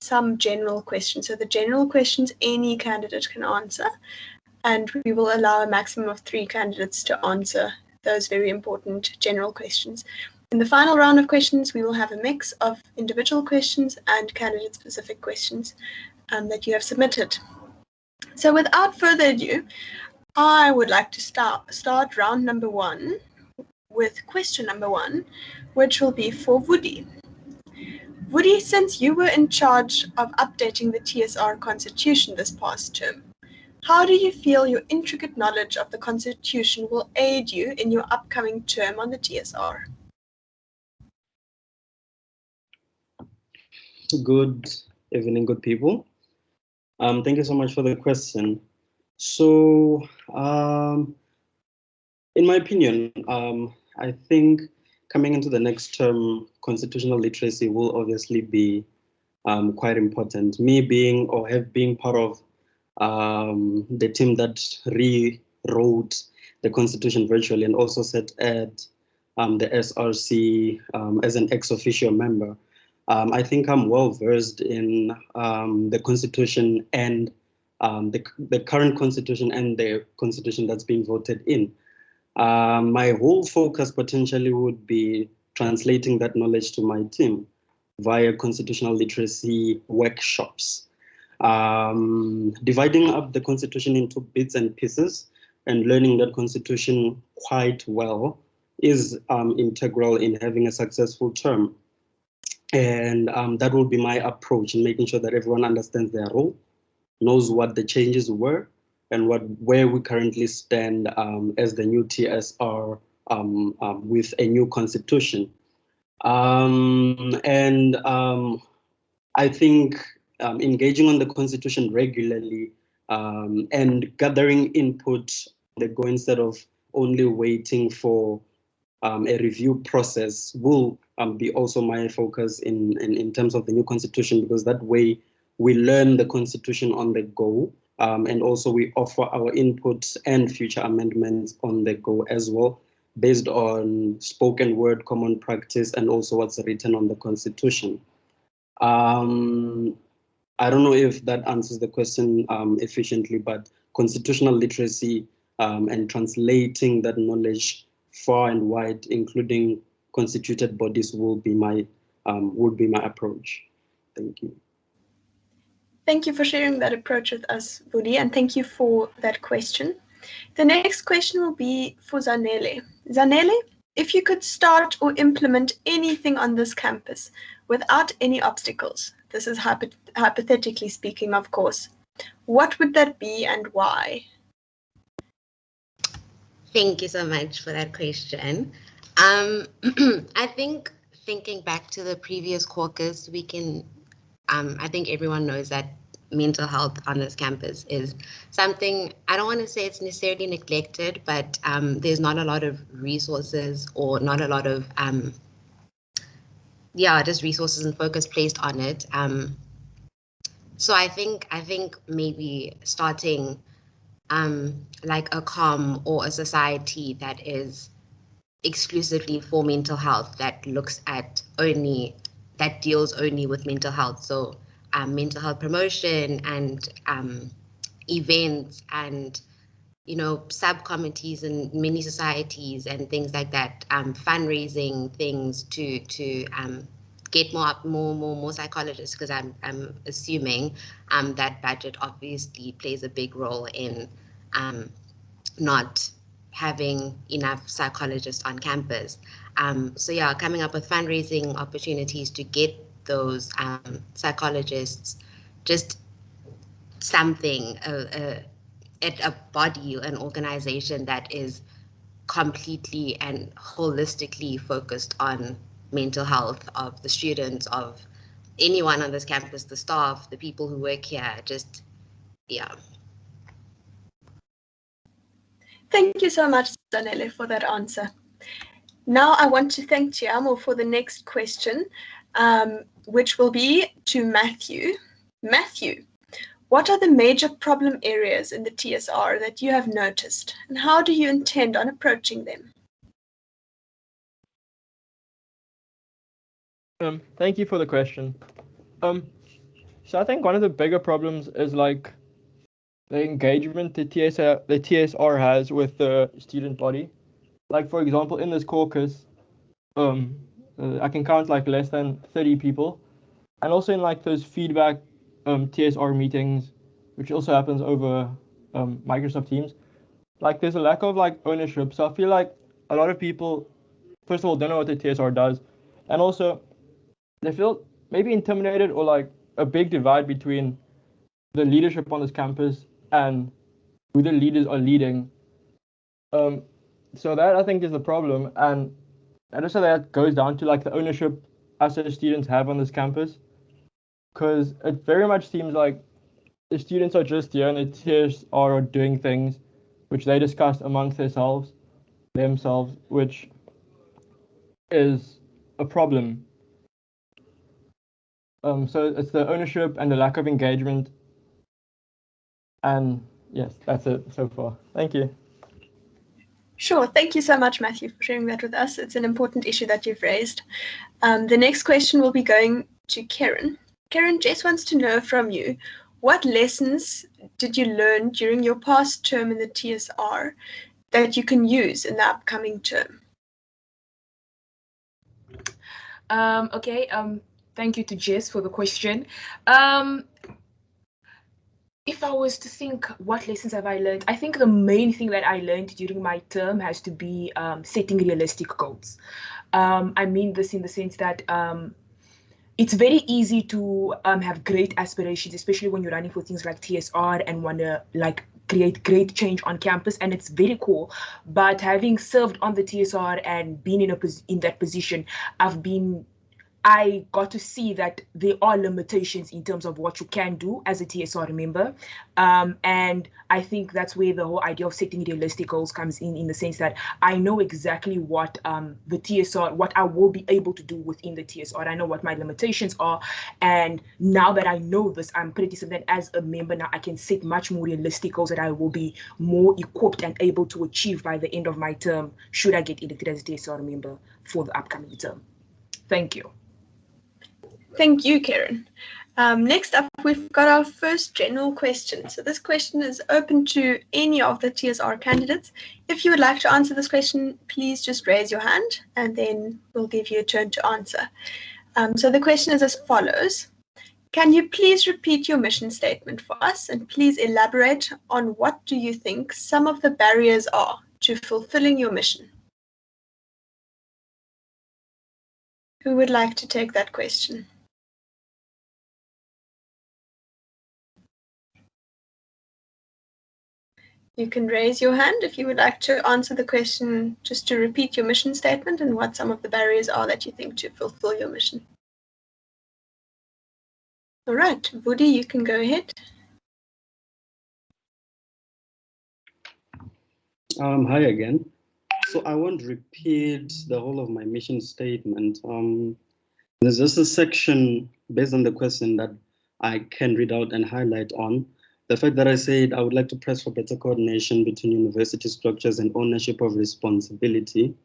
some general questions. So the general questions any candidate can answer, and we will allow a maximum of 3 candidates to answer those very important general questions. In the final round of questions, we will have a mix of individual questions and candidate-specific questions that you have submitted. So without further ado, I would like to start round number 1 with question number 1, which will be for Woody. Woody, since you were in charge of updating the TSR Constitution this past term, how do you feel your intricate knowledge of the Constitution will aid you in your upcoming term on the TSR? Good evening, good people. Thank you so much for the question. So, in my opinion, I think coming into the next term, constitutional literacy will obviously be quite important. Me being or have been part of the team that rewrote the Constitution virtually and also sat at the SRC as an ex officio member, I think I'm well versed in the Constitution and the current Constitution and the Constitution that's being voted in. My whole focus potentially would be translating that knowledge to my team via constitutional literacy workshops, dividing up the Constitution into bits and pieces and learning that Constitution quite well is integral in having a successful term. And that will be my approach in making sure that everyone understands their role, knows what the changes were, and where we currently stand as the new TSR with a new constitution. I think engaging on the constitution regularly and gathering input on the go instead of only waiting for a review process will be also my focus in terms of the new constitution, because that way we learn the constitution on the go. And also we offer our inputs and future amendments on the go as well, based on spoken word, common practice, and also what's written on the Constitution. I don't know if that answers the question efficiently, but constitutional literacy and translating that knowledge far and wide, including constituted bodies, would be my approach. Thank you. Thank you for sharing that approach with us, Woody, and thank you for that question. The next question will be for Zanele. Zanele, if you could start or implement anything on this campus without any obstacles, this is hypothetically speaking, of course, what would that be and why? Thank you so much for that question. I think thinking back to the previous caucus, we can I think everyone knows that mental health on this campus is something, I don't want to say it's necessarily neglected, but there's not a lot of resources or not a lot of, just resources and focus placed on it. So I think maybe starting like a COM or a society that is exclusively for mental health, that looks at that deals only with mental health. So mental health promotion and events and, subcommittees and mini societies and things like that, fundraising things to get more psychologists, because I'm assuming that budget obviously plays a big role in not having enough psychologists on campus. So coming up with fundraising opportunities to get those psychologists, just something, a body, an organization that is completely and holistically focused on mental health of the students, of anyone on this campus, the staff, the people who work here, Thank you so much, Zanele, for that answer. Now I want to thank Tiamo for the next question, which will be to Matthew. Matthew, what are the major problem areas in the TSR that you have noticed, and how do you intend on approaching them? Thank you for the question. So I think one of the bigger problems is like the engagement the TSR has with the student body. Like for example, in this caucus, I can count like less than 30 people, and also in like those feedback TSR meetings, which also happens over Microsoft Teams. Like there's a lack of like ownership. So I feel like a lot of people, first of all, don't know what the TSR does, and also they feel maybe intimidated or like a big divide between the leadership on this campus and who the leaders are leading. So that I think is the problem, and also that goes down to like the ownership us as students have on this campus, because it very much seems like the students are just here and the TSR are doing things which they discuss amongst themselves, which is a problem. So it's the ownership and the lack of engagement. And yes, that's it so far. Thank you. Sure. Thank you so much, Matthew, for sharing that with us. It's an important issue that you've raised. The next question will be going to Karen. Karen, Jess wants to know from you, what lessons did you learn during your past term in the TSR that you can use in the upcoming term? Okay. Thank you to Jess for the question. If I was to think what lessons have I learned, I think the main thing that I learned during my term has to be setting realistic goals. I mean this in the sense that it's very easy to have great aspirations, especially when you're running for things like TSR and want to like create great change on campus, and it's very cool. But having served on the TSR and been in that position, I got to see that there are limitations in terms of what you can do as a TSR member. And I think that's where the whole idea of setting realistic goals comes in the sense that I know exactly what the TSR, what I will be able to do within the TSR. I know what my limitations are. And now that I know this, I'm pretty certain that as a member now, I can set much more realistic goals that I will be more equipped and able to achieve by the end of my term, should I get elected as a TSR member for the upcoming term. Thank you. Thank you, Karen. Next up, we've got our first general question. So this question is open to any of the TSR candidates. If you would like to answer this question, please just raise your hand and then we'll give you a turn to answer. So the question is as follows. Can you please repeat your mission statement for us and please elaborate on what do you think some of the barriers are to fulfilling your mission? Who would like to take that question? You can raise your hand if you would like to answer the question, just to repeat your mission statement and what some of the barriers are that you think to fulfill your mission. All right, Vudi, you can go ahead. Hi again. So I won't repeat the whole of my mission statement. There's just a section based on the question that I can read out and highlight on. The fact that I said I would like to press for better coordination between university structures and ownership of responsibility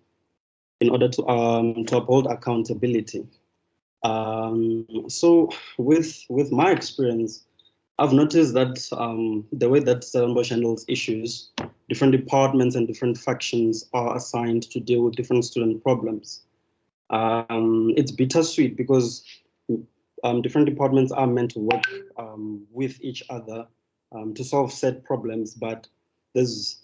in order to uphold accountability. So with my experience, I've noticed that the way that Stellenbosch handles issues, different departments and different factions are assigned to deal with different student problems. It's bittersweet because different departments are meant to work with each other to solve said problems, but there's,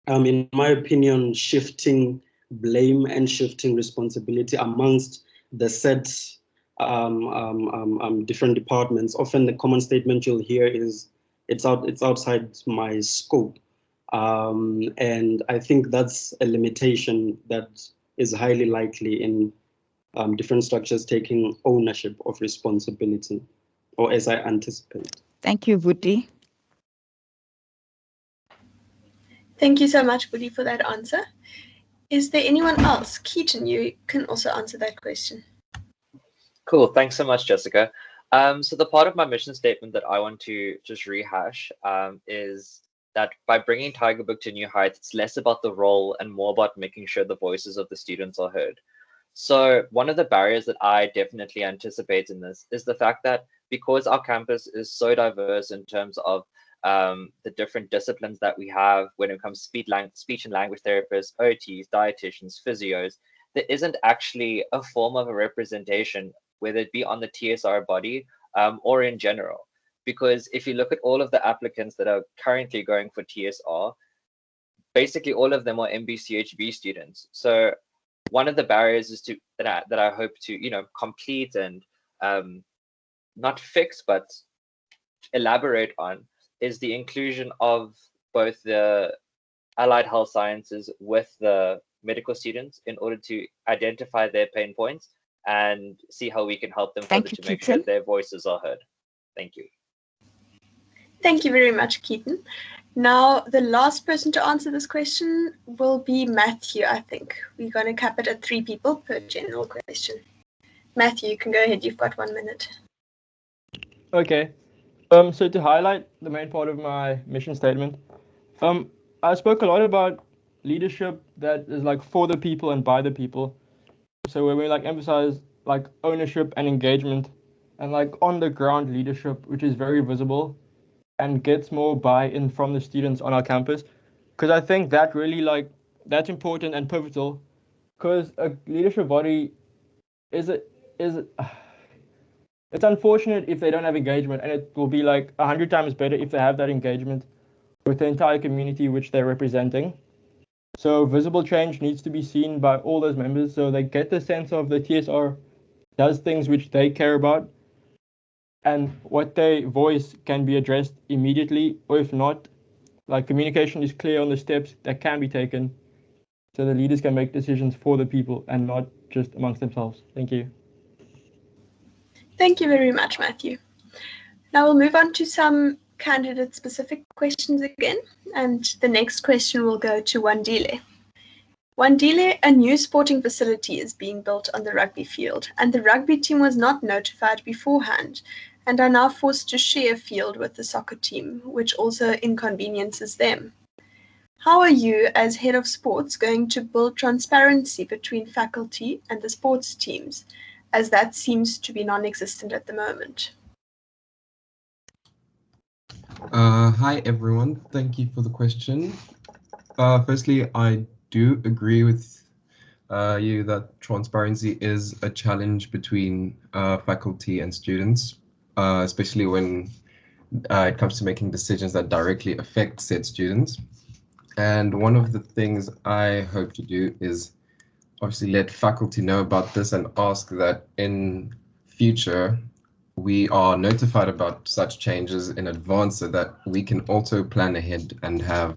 in my opinion, shifting blame and shifting responsibility amongst the said different departments. Often the common statement you'll hear is, it's outside my scope. And I think that's a limitation that is highly likely in different structures taking ownership of responsibility, or as I anticipate. Thank you, Vudi. Thank you so much, Vudi, for that answer. Is there anyone else? Keaton, you can also answer that question. Cool. Thanks so much, Jessica. So the part of my mission statement that I want to just rehash is that by bringing Tiger Book to new heights, it's less about the role and more about making sure the voices of the students are heard. So one of the barriers that I definitely anticipate in this is the fact that because our campus is so diverse in terms of the different disciplines that we have when it comes to speech and language therapists, OTs, dietitians, physios, there isn't actually a form of a representation, whether it be on the TSR body or in general. Because if you look at all of the applicants that are currently going for TSR, basically all of them are MBCHB students. So one of the barriers is that I hope to complete and not fix but elaborate on is the inclusion of both the allied health sciences with the medical students in order to identify their pain points and see how we can help them further to make sure their voices are heard. Thank you. Thank you very much, Keaton. Now, the last person to answer this question will be Matthew, I think. We're going to cap it at 3 people per general question. Matthew, you can go ahead. You've got 1 minute. Okay. So to highlight the main part of my mission statement, I spoke a lot about leadership that is like for the people and by the people. So when we like emphasize like ownership and engagement and like on the ground leadership, which is very visible and gets more buy-in from the students on our campus, because I think that really that's important and pivotal, because a leadership body it's unfortunate if they don't have engagement, and it will be like 100 times better if they have that engagement with the entire community which they're representing. So visible change needs to be seen by all those members so they get the sense of the TSR does things which they care about, and what they voice can be addressed immediately, or if not, like communication is clear on the steps that can be taken so the leaders can make decisions for the people and not just amongst themselves. Thank you. Thank you very much, Matthew. Now we'll move on to some candidate-specific questions again, and the next question will go to Wandile. Wandile, a new sporting facility is being built on the rugby field, and the rugby team was not notified beforehand and are now forced to share a field with the soccer team, which also inconveniences them. How are you, as head of sports, going to build transparency between faculty and the sports teams, as that seems to be non-existent at the moment? Hi, everyone. Thank you for the question. Firstly, I do agree with you that transparency is a challenge between faculty and students, especially when it comes to making decisions that directly affect said students. And one of the things I hope to do is obviously let faculty know about this and ask that in future we are notified about such changes in advance so that we can also plan ahead and have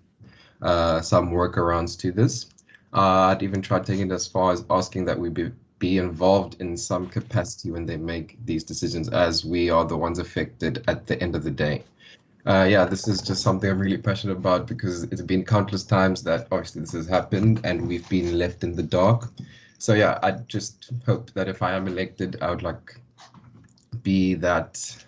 some workarounds to this. I'd even try taking it as far as asking that we be involved in some capacity when they make these decisions, as we are the ones affected at the end of the day. Yeah, this is just something I'm really passionate about because it's been countless times that obviously this has happened and we've been left in the dark. So yeah, I just hope that if I am elected, I would like be that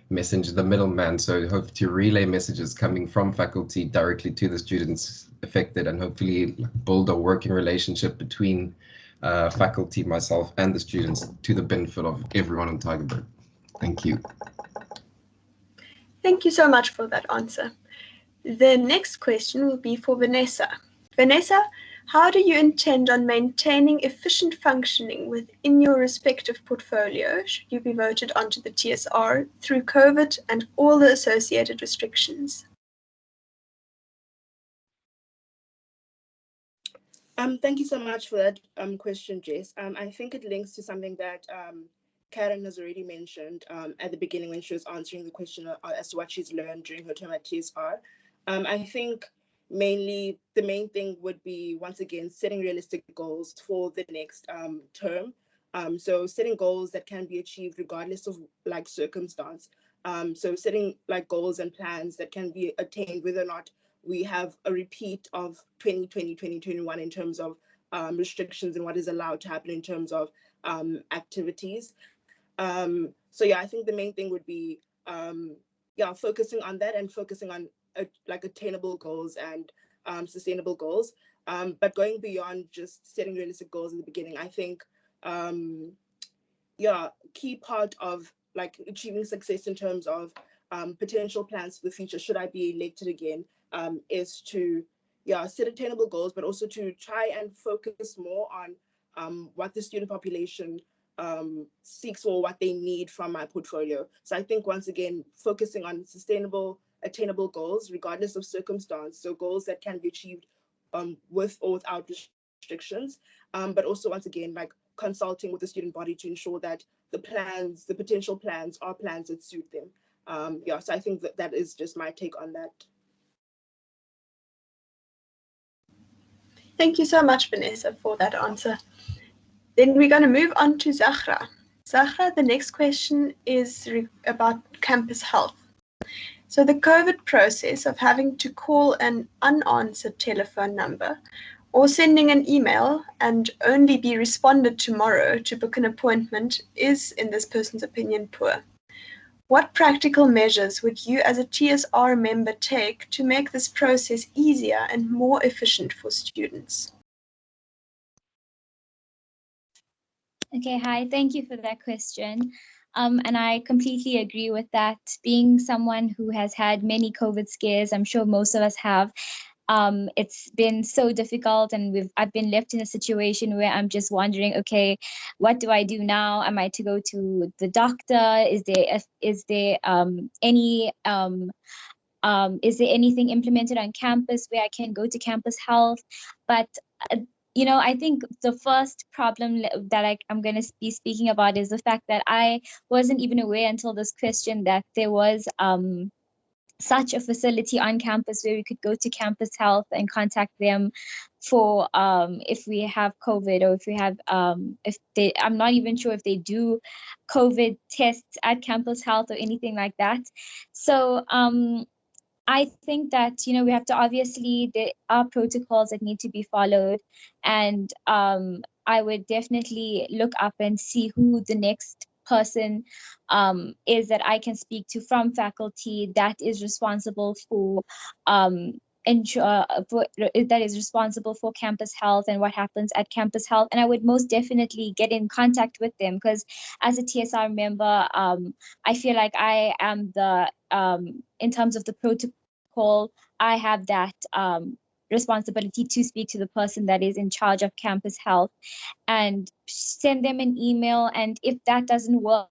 messenger, the middleman. So hope to relay messages coming from faculty directly to the students affected and hopefully build a working relationship between faculty, myself, and the students to the benefit of everyone on Tygerberg. Thank you. Thank you so much for that answer. The next question will be for Vanessa. Vanessa, how do you intend on maintaining efficient functioning within your respective portfolio should you be voted onto the TSR through COVID and all the associated restrictions? Thank you so much for that question, Jess. I think it links to something that Karen has already mentioned at the beginning when she was answering the question as to what she's learned during her term at TSR. I think mainly the main thing would be, once again, setting realistic goals for the next term. So setting goals that can be achieved regardless of like circumstance. So setting like goals and plans that can be attained whether or not we have a repeat of 2020, 2021 in terms of restrictions and what is allowed to happen in terms of activities. So yeah, I think the main thing would be focusing on that and focusing on like attainable goals and sustainable goals. But going beyond just setting realistic goals in the beginning, I think key part of like achieving success in terms of potential plans for the future, should I be elected again, is to set attainable goals, but also to try and focus more on what the student population seeks or what they need from my portfolio. So I think, once again, focusing on sustainable, attainable goals, regardless of circumstance. So goals that can be achieved with or without restrictions, but also, once again, like consulting with the student body to ensure that the potential plans are plans that suit them. So I think that is just my take on that. Thank you so much, Vanessa, for that answer. Then we're going to move on to Zahra. Zahra, the next question is about campus health. So the COVID process of having to call an unanswered telephone number or sending an email and only be responded tomorrow to book an appointment is, in this person's opinion, poor. What practical measures would you as a TSR member take to make this process easier and more efficient for students? Okay, hi, thank you for that question. And I completely agree with that. Being someone who has had many COVID scares, I'm sure most of us have, it's been so difficult, and I've been left in a situation where I'm just wondering, okay, what do I do now? Am I to go to the doctor? Is there anything implemented on campus where I can go to campus health? But I think the first problem that I'm going to be speaking about is the fact that I wasn't even aware until this question that there was such a facility on campus where we could go to campus health and contact them for if we have COVID, or if we have I'm not even sure if they do COVID tests at campus health or anything like that. So I think that, we have to, obviously, there are protocols that need to be followed. And I would definitely look up and see who the next person is that I can speak to from faculty that is responsible for that is responsible for campus health and what happens at campus health. And I would most definitely get in contact with them, because as a TSR member, I feel like I am in terms of the protocol, I have that responsibility to speak to the person that is in charge of campus health and send them an email. And if that doesn't work,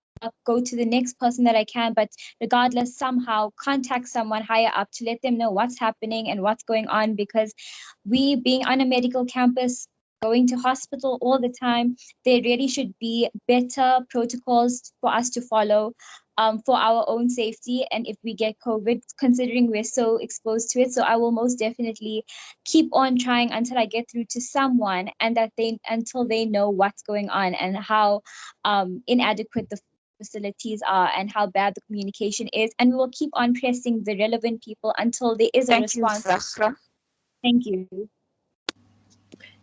go to the next person that I can, but regardless, somehow contact someone higher up to let them know what's happening and what's going on, because we, being on a medical campus, going to hospital all the time, there really should be better protocols for us to follow for our own safety. And if we get COVID, considering we're so exposed to it. So I will most definitely keep on trying until I get through to someone, and until they know what's going on and how inadequate the facilities are and how bad the communication is. And we will keep on pressing the relevant people until there is a response. Thank you.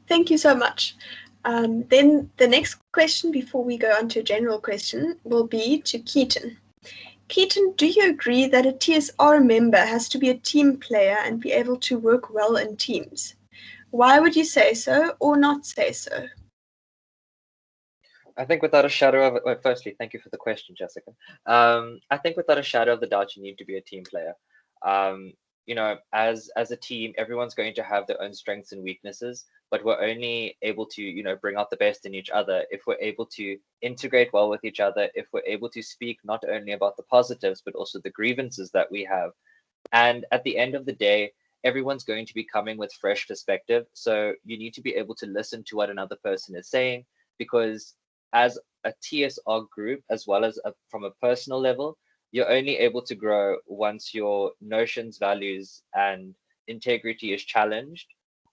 Thank you so much. Then the next question before we go on to a general question will be to Keaton. Keaton, do you agree that a TSR member has to be a team player and be able to work well in teams? Why would you say so or not say so? I think without a shadow of well, firstly, thank you for the question, Jessica. I think without a shadow of the doubt, you need to be a team player. As a team, everyone's going to have their own strengths and weaknesses, but we're only able to, bring out the best in each other if we're able to integrate well with each other, if we're able to speak not only about the positives, but also the grievances that we have. And at the end of the day, everyone's going to be coming with fresh perspective. So you need to be able to listen to what another person is saying, because as a TSR group, as well as from a personal level, you're only able to grow once your notions, values, and integrity is challenged,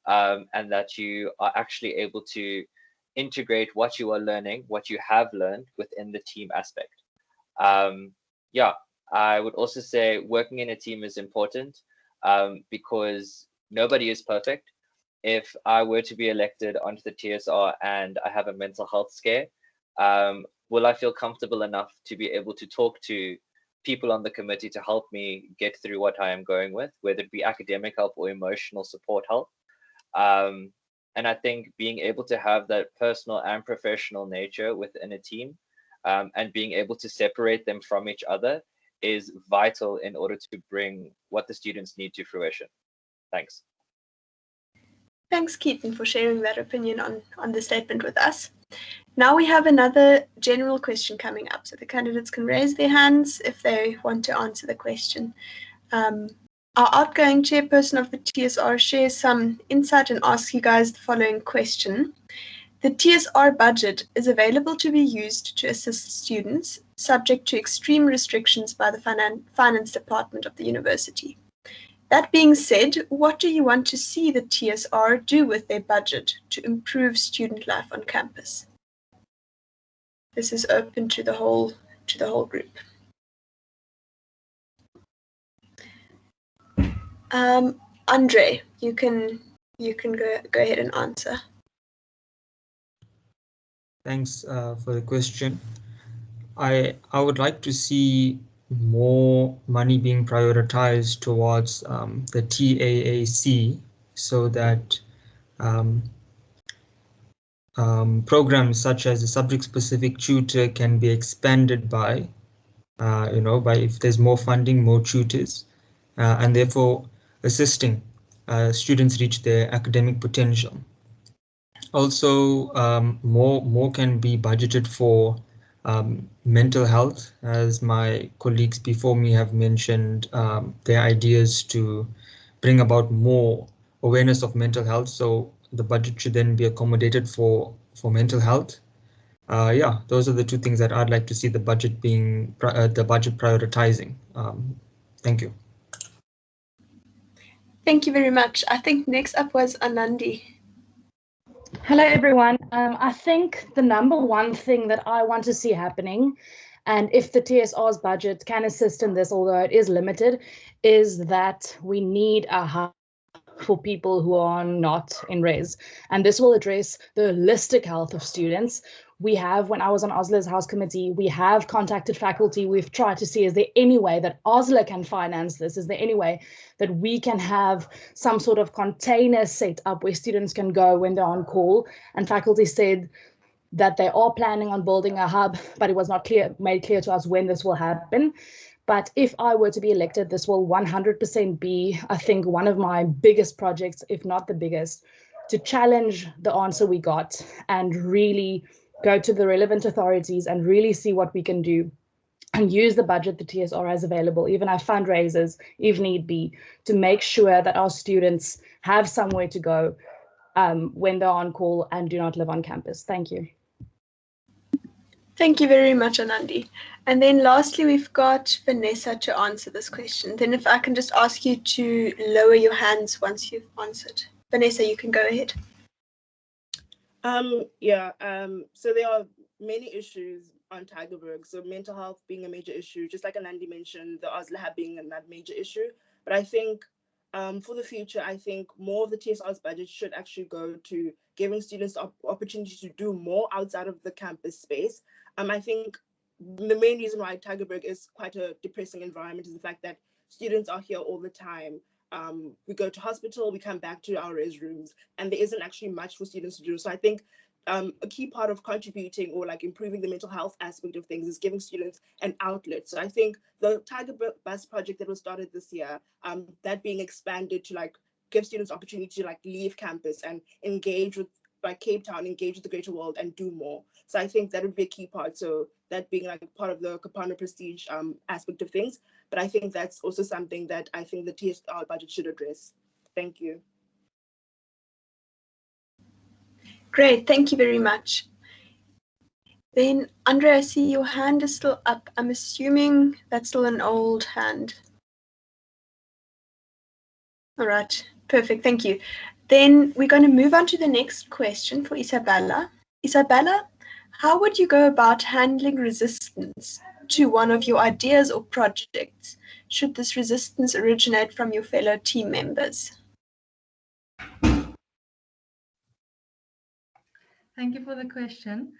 and that you are actually able to integrate what you are learning, what you have learned within the team aspect. I would also say working in a team is important, because nobody is perfect. If I were to be elected onto the TSR and I have a mental health scare, will I feel comfortable enough to be able to talk to people on the committee to help me get through what I am going with, whether it be academic help or emotional support help? And I think being able to have that personal and professional nature within a team and being able to separate them from each other is vital in order to bring what the students need to fruition. Thanks. Thanks, Keaton, for sharing that opinion on the statement with us. Now we have another general question coming up, so the candidates can raise their hands if they want to answer the question. Our outgoing chairperson of the TSR shares some insight and asks you guys the following question. The TSR budget is available to be used to assist students, subject to extreme restrictions by the finance department of the university. That being said, what do you want to see the TSR do with their budget to improve student life on campus? This is open to the whole group. Andre, you can go ahead and answer. Thanks for the question. I would like to see more money being prioritized towards the TAAC so that programs such as the subject-specific tutor can be expanded by if there's more funding, more tutors, and therefore assisting students reach their academic potential. Also, more can be budgeted for mental health, as my colleagues before me have mentioned their ideas to bring about more awareness of mental health. So the budget should then be accommodated for mental health. Yeah, those are the two things that I'd like to see the budget prioritizing. Thank you. Thank you very much. I think next up was Anandi. Hello, everyone. I think the number one thing that I want to see happening, and if the TSR's budget can assist in this, although it is limited, is that we need a hub for people who are not in res. And this will address the holistic health of students. We have, when I was on OSLA's House Committee, we have contacted faculty. We've tried to see, is there any way that OSLA can finance this? Is there any way that we can have some sort of container set up where students can go when they're on call? And faculty said that they are planning on building a hub, but it was not made clear to us when this will happen. But if I were to be elected, this will 100% be, I think, one of my biggest projects, if not the biggest, to challenge the answer we got and really go to the relevant authorities and really see what we can do and use the budget the TSR has available, even our fundraisers, if need be, to make sure that our students have somewhere to go when they're on call and do not live on campus. Thank you. Thank you very much, Anandi. And then lastly, we've got Vanessa to answer this question. Then if I can just ask you to lower your hands once you've answered. Vanessa, you can go ahead. So there are many issues on Tygerberg. So mental health being a major issue, just like Anandi mentioned, the OSLA Hub being another major issue. But I think for the future, I think more of the TSR's budget should actually go to giving students the opportunity to do more outside of the campus space. I think the main reason why Tygerberg is quite a depressing environment is the fact that students are here all the time. We go to hospital, we come back to our res rooms, and there isn't actually much for students to do. So I think a key part of contributing or like improving the mental health aspect of things is giving students an outlet. So I think the Tiger Bus project that was started this year, that being expanded to like give students opportunity to like leave campus and engage with like Cape Town, engage with the greater world and do more. So I think that would be a key part. So that being like part of the Kapana prestige aspect of things. But I think that's also something that I think the TSR budget should address. Thank you. Great, thank you very much. Then, Andre, I see your hand is still up. I'm assuming that's still an old hand. All right, perfect, thank you. Then we're going to move on to the next question for Isabella. Isabella, how would you go about handling resistance to one of your ideas or projects? Should this resistance originate from your fellow team members? Thank you for the question.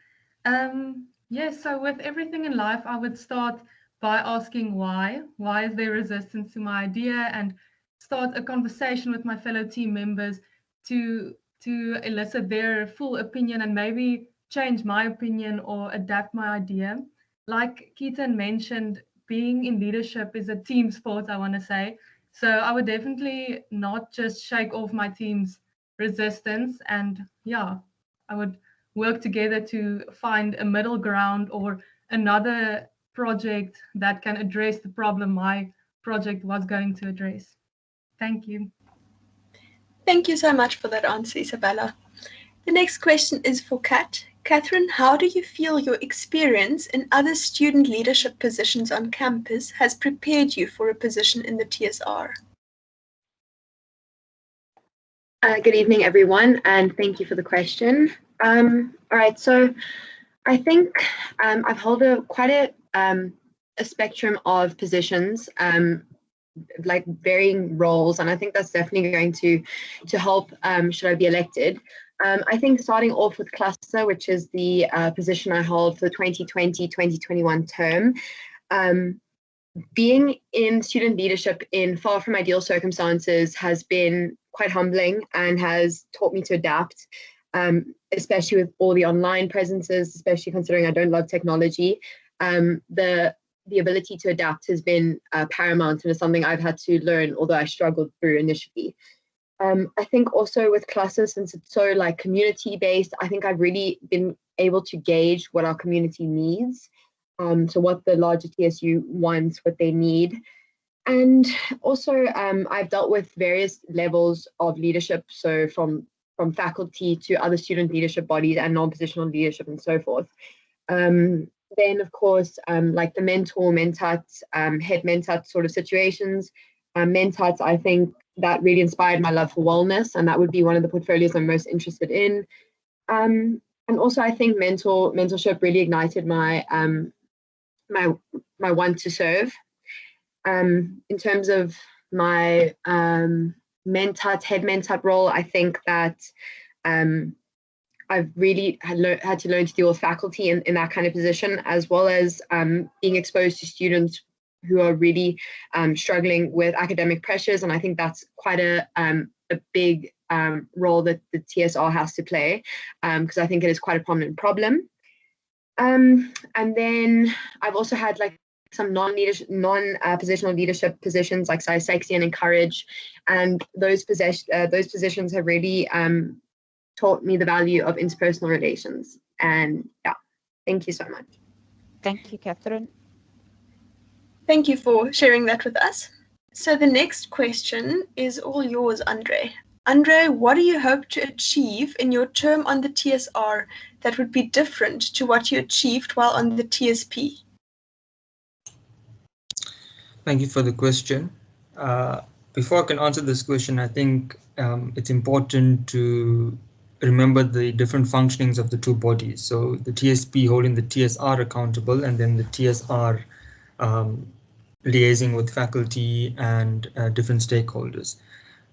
Yes, so with everything in life, I would start by asking why. Why is there resistance to my idea? And start a conversation with my fellow team members to elicit their full opinion and maybe change my opinion or adapt my idea. Like Keaton mentioned, being in leadership is a team sport, I want to say. So I would definitely not just shake off my team's resistance, and yeah, I would work together to find a middle ground or another project that can address the problem my project was going to address. Thank you. Thank you so much for that answer, Isabella. The next question is for Kat. Catherine, how do you feel your experience in other student leadership positions on campus has prepared you for a position in the TSR? Good evening, everyone, and thank you for the question. All right, so I think I've held quite a spectrum of positions, like varying roles, and I think that's definitely going to help should I be elected. I think starting off with cluster, which is the position I hold for the 2020-2021 term, being in student leadership in far from ideal circumstances has been quite humbling and has taught me to adapt, especially with all the online presences, especially considering I don't love technology. The ability to adapt has been paramount and is something I've had to learn, although I struggled through initially. I think also with clusters, since it's so like community based, I think I've really been able to gauge what our community needs. So what the larger TSU wants, what they need. And also I've dealt with various levels of leadership, so from faculty to other student leadership bodies and non-positional leadership and so forth. Then of course, like the mentor, mentat, head mentat sort of situations. Mentats, I think that really inspired my love for wellness, and that would be one of the portfolios I'm most interested in. And also I think mentorship really ignited my my want to serve. In terms of my head mentat role, I think that I've really had to learn to deal with faculty in that kind of position, as well as being exposed to students who are really struggling with academic pressures. And I think that's quite a big role that the TSR has to play, because I think it is quite a prominent problem. And then I've also had like some non-positional leadership positions like Sexy and Encourage, and those positions have really taught me the value of interpersonal relations. And yeah, thank you so much. Thank you, Catherine. Thank you for sharing that with us. So the next question is all yours, Andre. Andre, what do you hope to achieve in your term on the TSR that would be different to what you achieved while on the TSP? Thank you for the question. Before I can answer this question, I think it's important to remember the different functionings of the two bodies. So the TSP holding the TSR accountable, and then the TSR liaising with faculty and different stakeholders.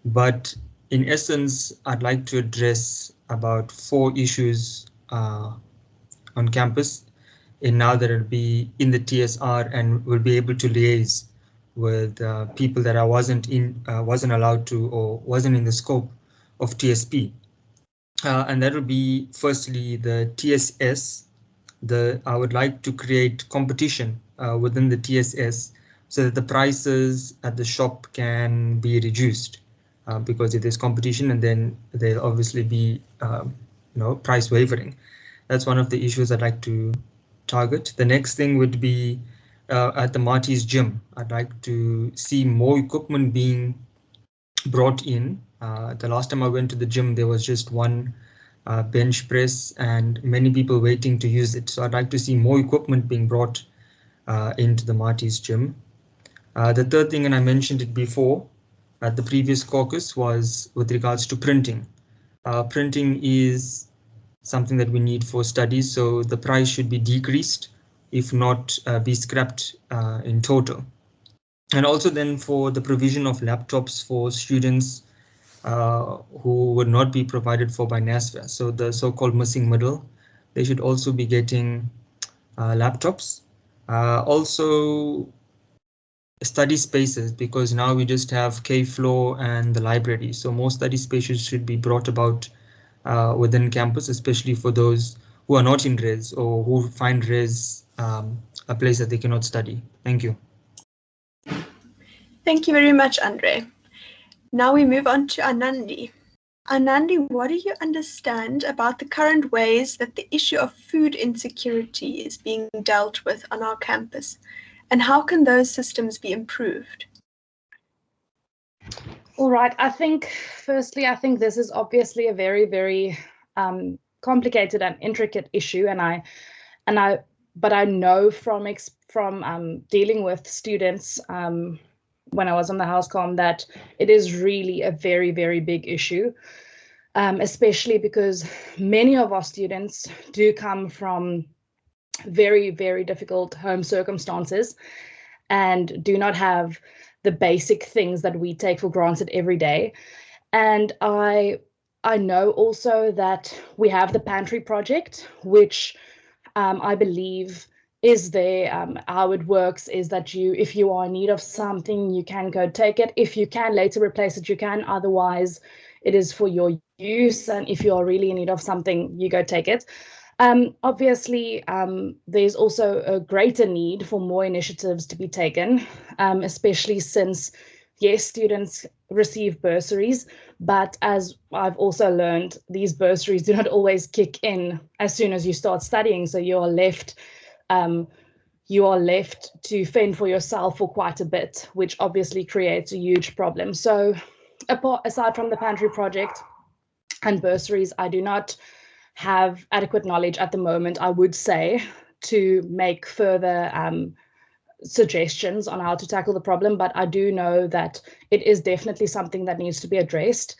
But in essence, I'd like to address about 4 issues on campus, and now that it'll be in the TSR and will be able to liaise with people that I wasn't allowed to, or wasn't in the scope of TSP. And that will be firstly the TSS. I would like to create competition within the TSS so that the prices at the shop can be reduced, because if there's competition, and then there'll obviously be price wavering. That's one of the issues I'd like to target. The next thing would be at the Marty's gym. I'd like to see more equipment being brought in. The last time I went to the gym, there was just one bench press and many people waiting to use it. So I'd like to see more equipment being brought into the Marty's gym. The third thing, and I mentioned it before at the previous caucus, was with regards to printing. Printing is something that we need for studies, so the price should be decreased, if not be scrapped in total. And also then for the provision of laptops for students who would not be provided for by NASFA. So the so-called missing middle, they should also be getting laptops. Also study spaces, because now we just have K-Floor and the library. So more study spaces should be brought about within campus, especially for those who are not in res or who find res a place that they cannot study. Thank you. Thank you very much, Andre. Now we move on to Anandi. Anandi, what do you understand about the current ways that the issue of food insecurity is being dealt with on our campus? And how can those systems be improved? All right. I think, firstly, I think this is obviously a very, very complicated and intricate issue, but I know from dealing with students when I was on the house comm that it is really a very, very big issue, especially because many of our students do come from very, very difficult home circumstances and do not have the basic things that we take for granted every day. And I know also that we have the pantry project, which I believe is there. How it works is that if you are in need of something, you can go take it. If you can later replace it, you can. Otherwise, it is for your use. And if you are really in need of something, you go take it. Obviously, there's also a greater need for more initiatives to be taken, especially since, yes, students receive bursaries, but as I've also learned, these bursaries do not always kick in as soon as you start studying. So you are left to fend for yourself for quite a bit, which obviously creates a huge problem. So aside from the pantry project and bursaries, I do not have adequate knowledge at the moment, I would say, to make further suggestions on how to tackle the problem, but I do know that it is definitely something that needs to be addressed.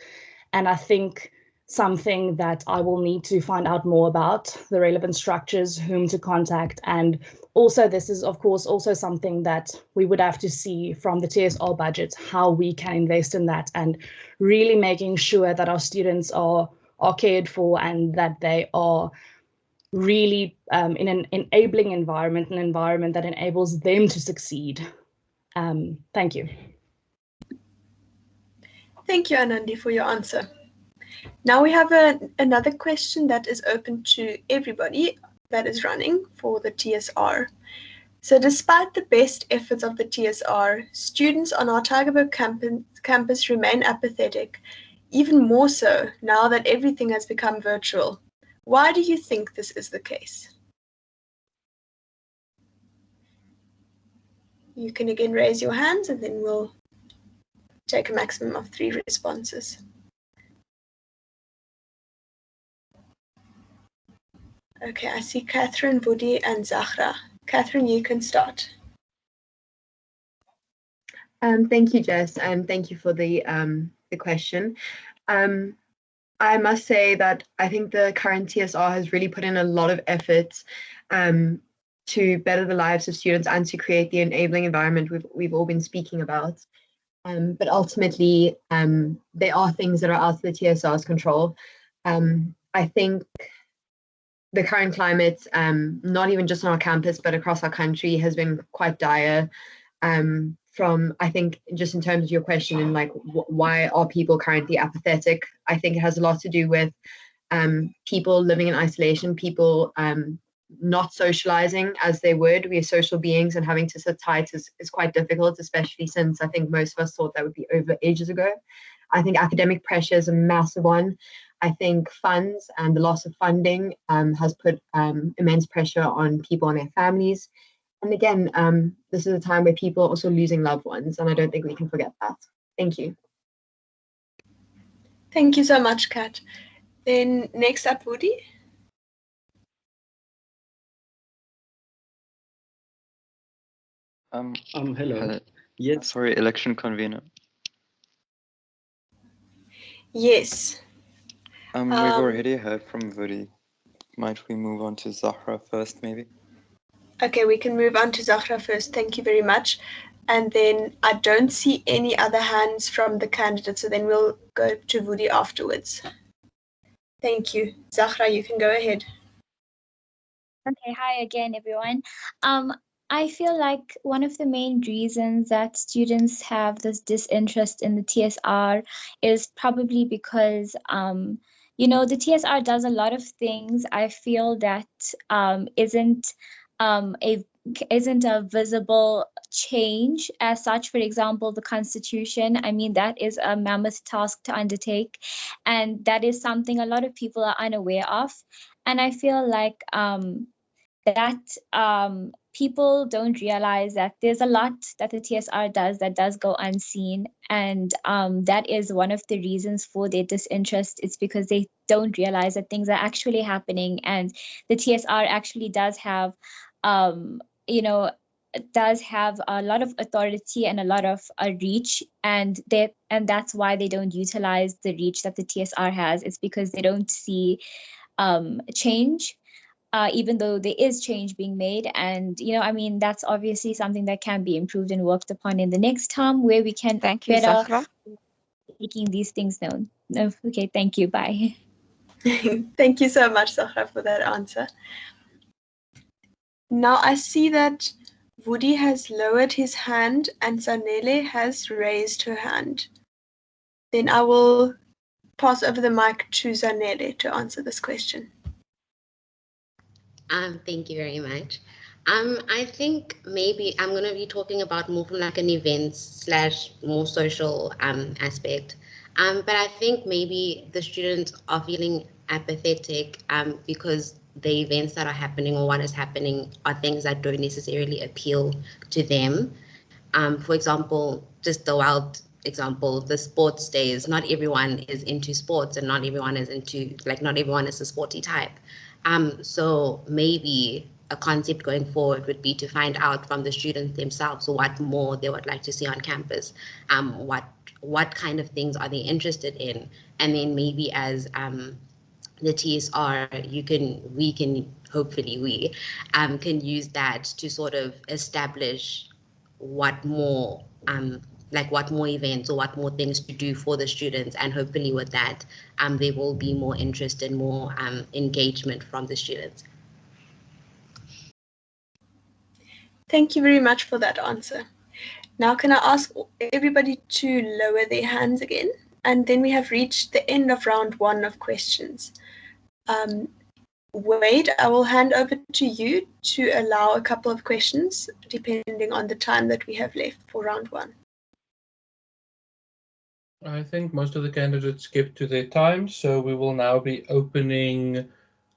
And I think something that I will need to find out more about, the relevant structures, whom to contact. And also, this is, of course, also something that we would have to see from the TSR budget, how we can invest in that and really making sure that our students are cared for and that they are really in an enabling environment, an environment that enables them to succeed. Thank you. Thank you, Anandi, for your answer. Now we have another question that is open to everybody that is running for the TSR. So despite the best efforts of the TSR, students on our Tygerberg campus remain apathetic, even more so now that everything has become virtual. Why do you think this is the case? You can again raise your hands and then we'll take a maximum of 3 responses. Okay, I see Catherine, Budi, and Zahra. Catherine, you can start. Thank you, Jess, and thank you for the question. I must say that I think the current TSR has really put in a lot of effort to better the lives of students and to create the enabling environment we've all been speaking about. But ultimately, there are things that are out of the TSR's control. I think the current climate, not even just on our campus, but across our country, has been quite dire. From, I think, just in terms of your question and like, why are people currently apathetic? I think it has a lot to do with people living in isolation, people not socializing as they would. We are social beings, and having to sit tight is quite difficult, especially since I think most of us thought that would be over ages ago. I think academic pressure is a massive one. I think funds and the loss of funding has put immense pressure on people and their families. And again, this is a time where people are also losing loved ones, and I don't think we can forget that. Thank you. Thank you so much, Kat. Then next up, Budi. Hello. Yes. Sorry, election convener. Yes. We've already heard from Vudi. Might we move on to Zahra first, maybe? Okay, we can move on to Zahra first. Thank you very much. And then I don't see any other hands from the candidates, so then we'll go to Vudi afterwards. Thank you. Zahra, you can go ahead. Okay, hi again, everyone. I feel like one of the main reasons that students have this disinterest in the TSR is probably because You know, the TSR does a lot of things I feel that isn't a visible change as such. For example, the Constitution, I mean, that is a mammoth task to undertake, and that is something a lot of people are unaware of. And I feel like that people don't realize that there's a lot that the TSR does that does go unseen. And that is one of the reasons for their disinterest. It's because they don't realize that things are actually happening. And the TSR actually does have, you know, does have a lot of authority and a lot of reach, and that's why they don't utilize the reach that the TSR has. It's because they don't see change, even though there is change being made. And, you know, I mean, that's obviously something that can be improved and worked upon in the next term, where we can Thank you, better Zahra. making these things known. No, okay, thank you. Bye. Thank you so much, Zahra, for that answer. Now I see that Woody has lowered his hand and Zanele has raised her hand. Then I will pass over the mic to Zanele to answer this question. Thank you very much. I think maybe I'm going to be talking about more from like an events / more social aspect. But I think maybe the students are feeling apathetic because the events that are happening or what is happening are things that don't necessarily appeal to them. For example, just the wild example, the sports days, not everyone is into sports and not everyone is into, like, not everyone is a sporty type. So maybe a concept going forward would be to find out from the students themselves what more they would like to see on campus, what kind of things are they interested in, and then maybe as the TSR, we can use that to sort of establish what more events or what more things to do for the students, and hopefully with that there will be more interest and more engagement from the students. Thank you very much for that answer. Now can I ask everybody to lower their hands again? And then we have reached the end of round 1 of questions. Wade, I will hand over to you to allow a couple of questions depending on the time that we have left for round 1. I think most of the candidates skipped to their time, so we will now be opening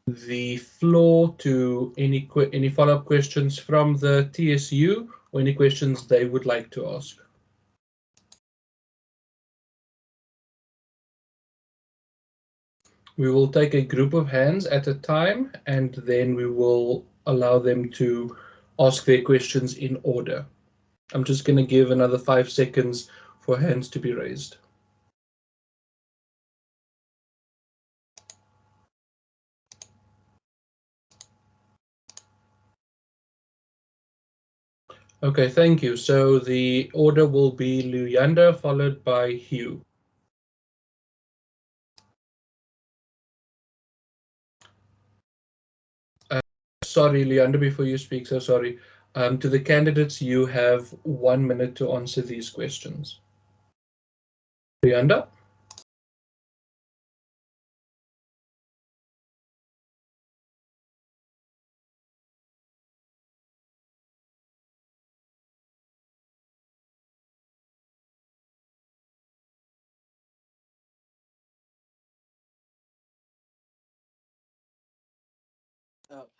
the floor to any follow-up questions from the TSU or any questions they would like to ask. We will take a group of hands at a time, and then we will allow them to ask their questions in order. I'm just going to give another 5 seconds for hands to be raised. Okay, thank you. So the order will be Luyanda followed by Hugh. Sorry, Luyanda, before you speak, so sorry. To the candidates, you have 1 minute to answer these questions. Luyanda?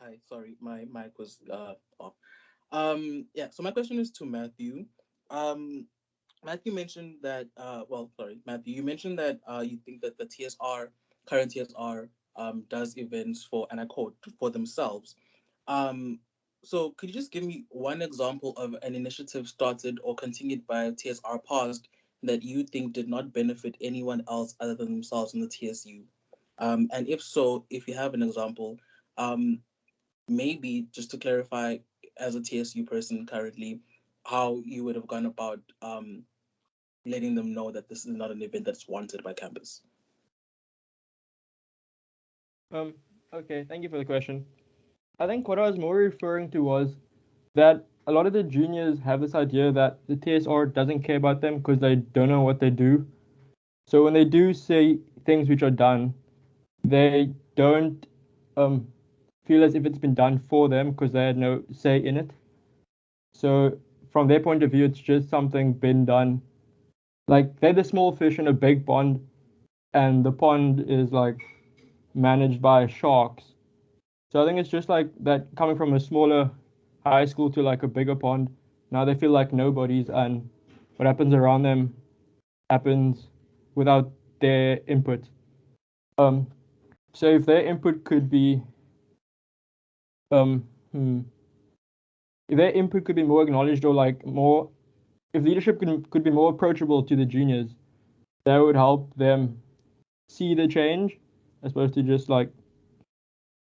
Hi, sorry, my mic was off. Yeah, so my question is to Matthew. Matthew mentioned that, Matthew, you mentioned that you think that the current TSR, does events for, and I quote, for themselves. So could you just give me one example of an initiative started or continued by a TSR past that you think did not benefit anyone else other than themselves in the TSU? And if so, if you have an example, maybe just to clarify, as a TSU person currently, how you would have gone about letting them know that this is not an event that's wanted by campus. Okay, thank you for the question. I think what I was more referring to was that a lot of the juniors have this idea that the TSR doesn't care about them because they don't know what they do. So when they do say things which are done, they don't feel as if it's been done for them because they had no say in it. So from their point of view, it's just something been done. Like they're the small fish in a big pond, and the pond is like managed by sharks. So I think it's just like that coming from a smaller high school to like a bigger pond. Now they feel like nobodies, and what happens around them happens without their input. So if their input could be if their input could be more acknowledged, or like more, if leadership could be more approachable to the juniors, that would help them see the change as opposed to just like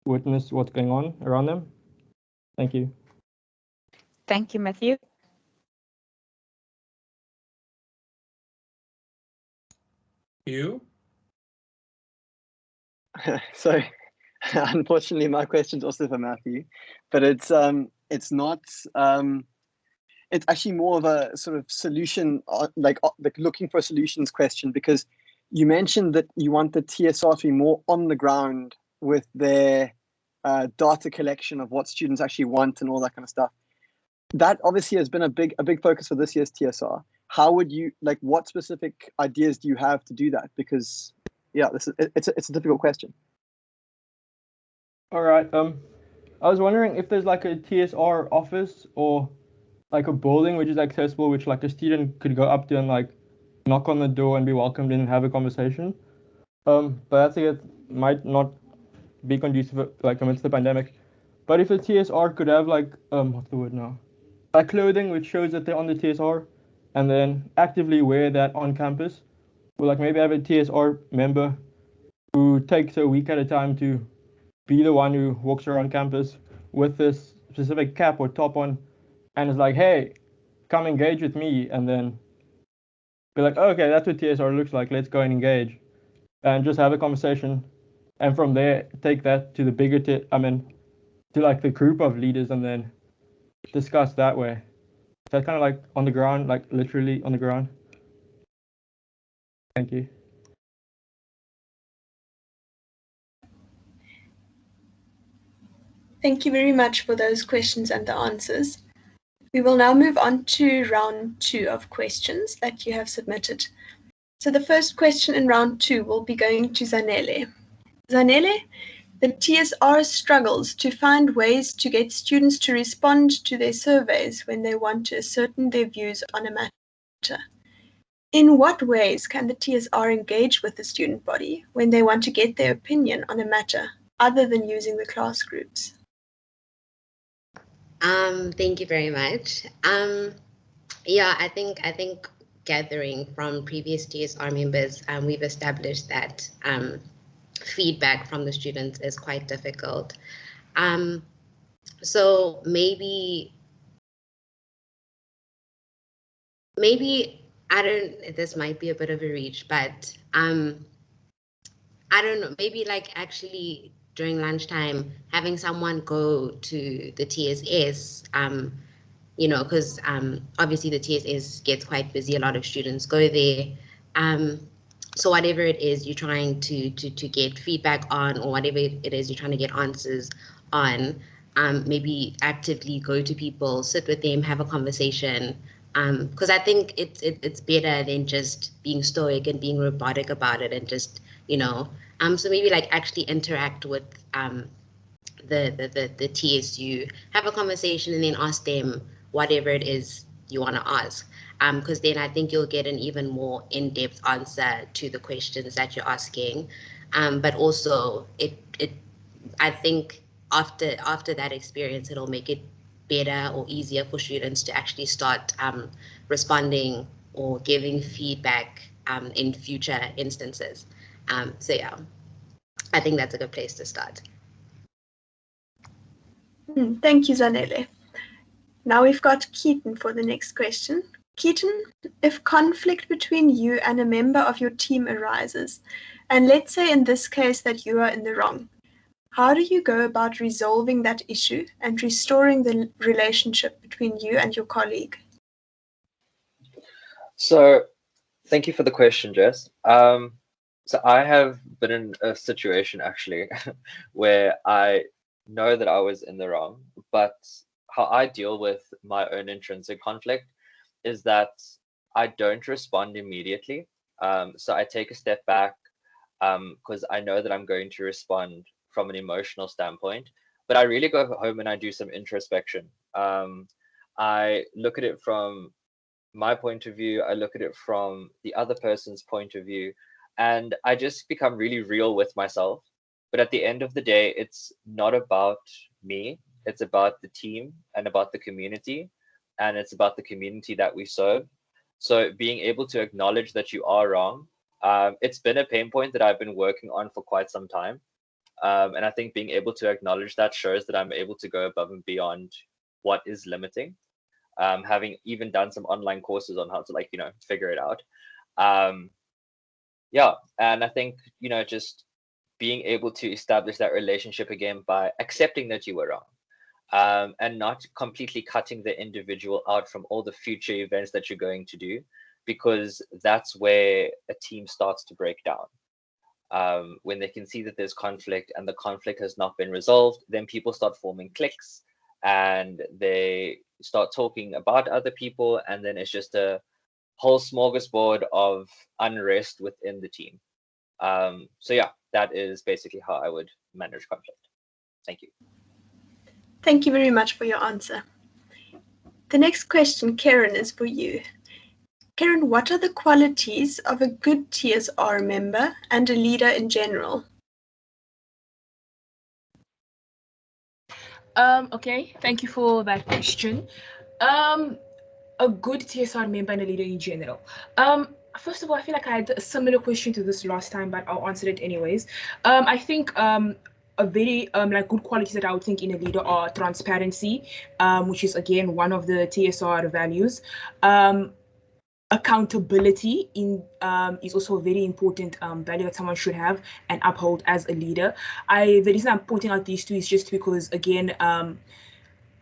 witness what's going on around them. Thank you. Thank you, Matthew. You? So, unfortunately, my question's also for Matthew, but it's not it's actually more of a sort of solution, like looking for solutions question, because you mentioned that you want the TSR to be more on the ground with their data collection of what students actually want and all that kind of stuff. That obviously has been a big focus for this year's TSR. How would you, like, what specific ideas do you have to do that? Because yeah, it's a difficult question. All right. I was wondering if there's like a TSR office or like a building which is accessible, which like a student could go up to and like knock on the door and be welcomed in and have a conversation. But I think it might not be conducive like amidst the pandemic. But if the TSR could have like what's the word now? Like clothing which shows that they're on the TSR, and then actively wear that on campus, or like maybe have a TSR member who takes a week at a time to be the one who walks around campus with this specific cap or top on, and is like, hey, come engage with me, and then be like, okay, that's what TSR looks like, let's go and engage, and just have a conversation, and from there take that to the bigger to like the group of leaders, and then discuss that way. So that's kind of like on the ground, like literally on the ground. Thank you. Thank you very much for those questions and the answers. We will now move on to round 2 of questions that you have submitted. So the first question in round 2 will be going to Zanele. Zanele, the TSR struggles to find ways to get students to respond to their surveys when they want to ascertain their views on a matter. In what ways can the TSR engage with the student body when they want to get their opinion on a matter other than using the class groups? Thank you very much. Yeah, I think gathering from previous TSR members, we've established that feedback from the students is quite difficult. So maybe this might be a bit of a reach, but I don't know, maybe like actually during lunchtime having someone go to the TSS, because obviously the TSS gets quite busy, a lot of students go there. So whatever it is you're trying to get feedback on, or whatever it is you're trying to get answers on, maybe actively go to people, sit with them, have a conversation. Because I think it's better than just being stoic and being robotic about it and just, so maybe like actually interact with the TSU, have a conversation, and then ask them whatever it is you want to ask. Because then I think you'll get an even more in-depth answer to the questions that you're asking. But also I think after that experience, it'll make it better or easier for students to actually start responding or giving feedback in future instances. So yeah, I think that's a good place to start. Thank you, Zanele. Now we've got Keaton for the next question. Keaton, if conflict between you and a member of your team arises, and let's say in this case that you are in the wrong, how do you go about resolving that issue and restoring the relationship between you and your colleague? So thank you for the question, Jess. So I have been in a situation actually where I know that I was in the wrong, but how I deal with my own intrinsic conflict is that I don't respond immediately. So I take a step back because I know that I'm going to respond from an emotional standpoint, but I really go home and I do some introspection. I look at it from my point of view, I look at it from the other person's point of view, and I just become really real with myself. But at the end of the day, it's not about me, it's about the team and about the community, and it's about the community that we serve. So being able to acknowledge that you are wrong, it's been a pain point that I've been working on for quite some time. And I think being able to acknowledge that shows that I'm able to go above and beyond what is limiting, having even done some online courses on how to figure it out. Yeah, and I think just being able to establish that relationship again by accepting that you were wrong, and not completely cutting the individual out from all the future events that you're going to do, because that's where a team starts to break down. When they can see that there's conflict and the conflict has not been resolved, then people start forming cliques and they start talking about other people, and then it's just a whole smorgasbord of unrest within the team. So yeah, that is basically how I would manage conflict. Thank you. Thank you very much for your answer. The next question, Karen, is for you. Karen, what are the qualities of a good TSR member and a leader in general? Okay, thank you for that question. A good TSR member and a leader in general. First of all, I feel like I had a similar question to this last time, but I'll answer it anyways. I think a very good qualities that I would think in a leader are transparency, which is again one of the TSR values. Accountability is also a very important value that someone should have and uphold as a leader. The reason I'm pointing out these two is just because, again,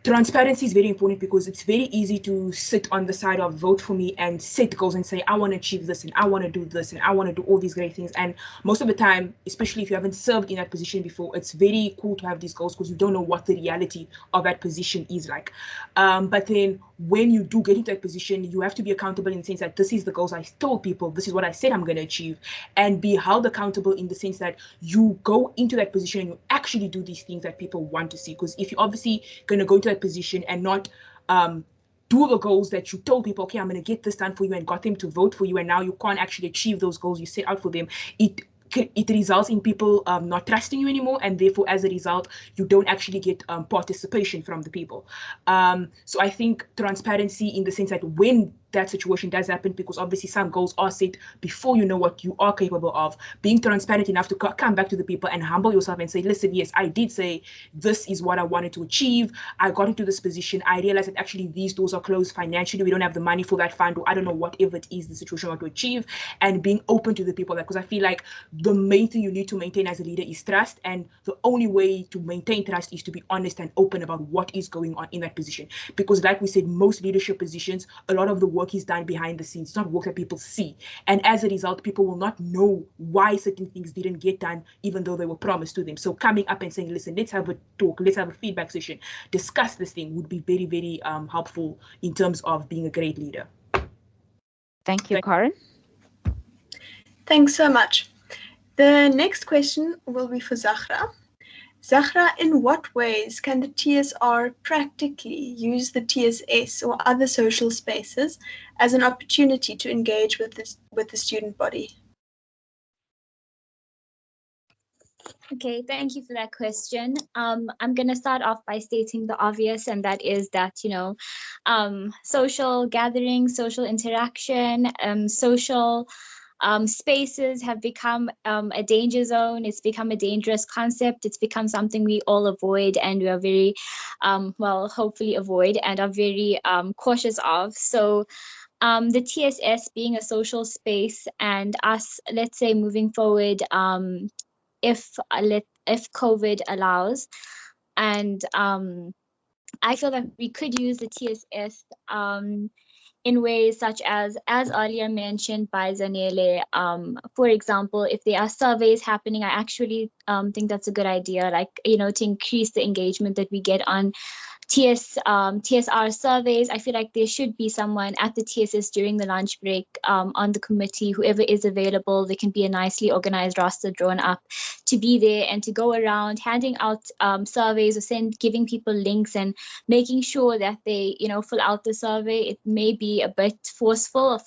transparency is very important, because it's very easy to sit on the side of vote for me and set goals and say, I want to achieve this and I want to do this and I want to do all these great things. And most of the time, especially if you haven't served in that position before, it's very cool to have these goals because you don't know what the reality of that position is like. But then when you do get into that position, you have to be accountable in the sense that this is the goals I told people, this is what I said I'm going to achieve, and be held accountable in the sense that you go into that position and you actually do these things that people want to see. Because if you're obviously going to go into that position and not do the goals that you told people, okay, I'm going to get this done for you, and got them to vote for you, and now you can't actually achieve those goals you set out for them, it results in people not trusting you anymore, and therefore as a result you don't actually get participation from the people. So I think transparency in the sense that when that situation does happen, because obviously some goals are set before you know what you are capable of, being transparent enough to come back to the people and humble yourself and say, listen, yes, I did say this is what I wanted to achieve, I got into this position, I realized that actually these doors are closed financially, we don't have the money for that fund, or I don't know, whatever it is the situation I want to achieve, and being open to the people. Because I feel like the main thing you need to maintain as a leader is trust, and the only way to maintain trust is to be honest and open about what is going on in that position. Because like we said, most leadership positions, a lot of the work is done behind the scenes. It's not work that people see, and as a result people will not know why certain things didn't get done even though they were promised to them. So coming up and saying, listen, let's have a talk, let's have a feedback session, discuss this thing, would be very, very helpful in terms of being a great leader. Thank you, Karen. Thanks so much. The next question will be for Zahra. Zahra, in what ways can the TSR practically use the TSS or other social spaces as an opportunity to engage with the student body? Okay, thank you for that question. I'm going to start off by stating the obvious, and that is that, social gatherings, social interaction, social spaces have become a danger zone. It's become a dangerous concept. It's become something we all avoid, and we are very, hopefully avoid, and are very cautious of. So the TSS being a social space, and us, let's say, moving forward, if COVID allows, and I feel that we could use the TSS in ways such as earlier mentioned by Zanele. For example, if there are surveys happening, I actually think that's a good idea, like, to increase the engagement that we get on TSR surveys. I feel like there should be someone at the TSS during the lunch break on the committee, whoever is available. There can be a nicely organized roster drawn up to be there and to go around handing out surveys or giving people links and making sure that they, fill out the survey. It may be a bit forceful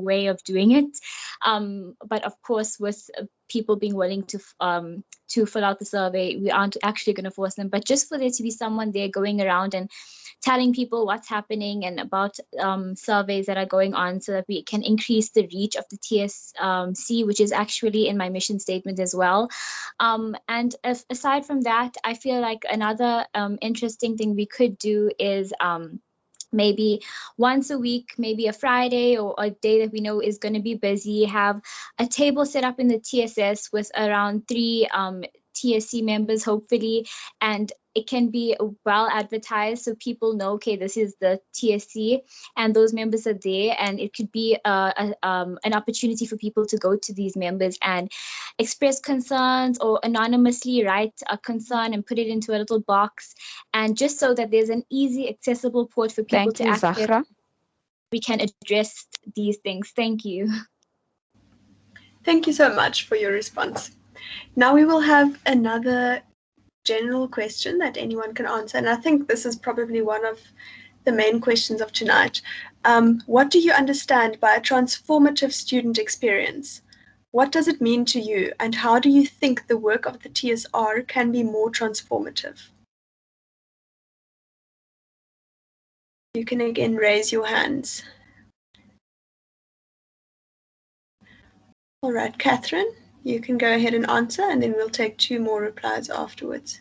way of doing it. But of course, with people being willing to fill out the survey, we aren't actually going to force them, but just for there to be someone there going around and telling people what's happening and about surveys that are going on, so that we can increase the reach of the TSC, which is actually in my mission statement as well. And aside from that, I feel like another interesting thing we could do is maybe once a week, maybe a Friday or a day that we know is going to be busy, have a table set up in the TSS with around 3 TSC members, hopefully, and it can be well advertised so people know, okay, this is the TSC and those members are there, and it could be an opportunity for people to go to these members and express concerns or anonymously write a concern and put it into a little box, and just so that there's an easy, accessible port for people to access. Zahra. We can address these things. Thank you. Thank you so much for your response. Now we will have another general question that anyone can answer, and I think this is probably one of the main questions of tonight. What do you understand by a transformative student experience? What does it mean to you, and how do you think the work of the TSR can be more transformative? You can again raise your hands. All right, Catherine, you can go ahead and answer, and then we'll take 2 more replies afterwards.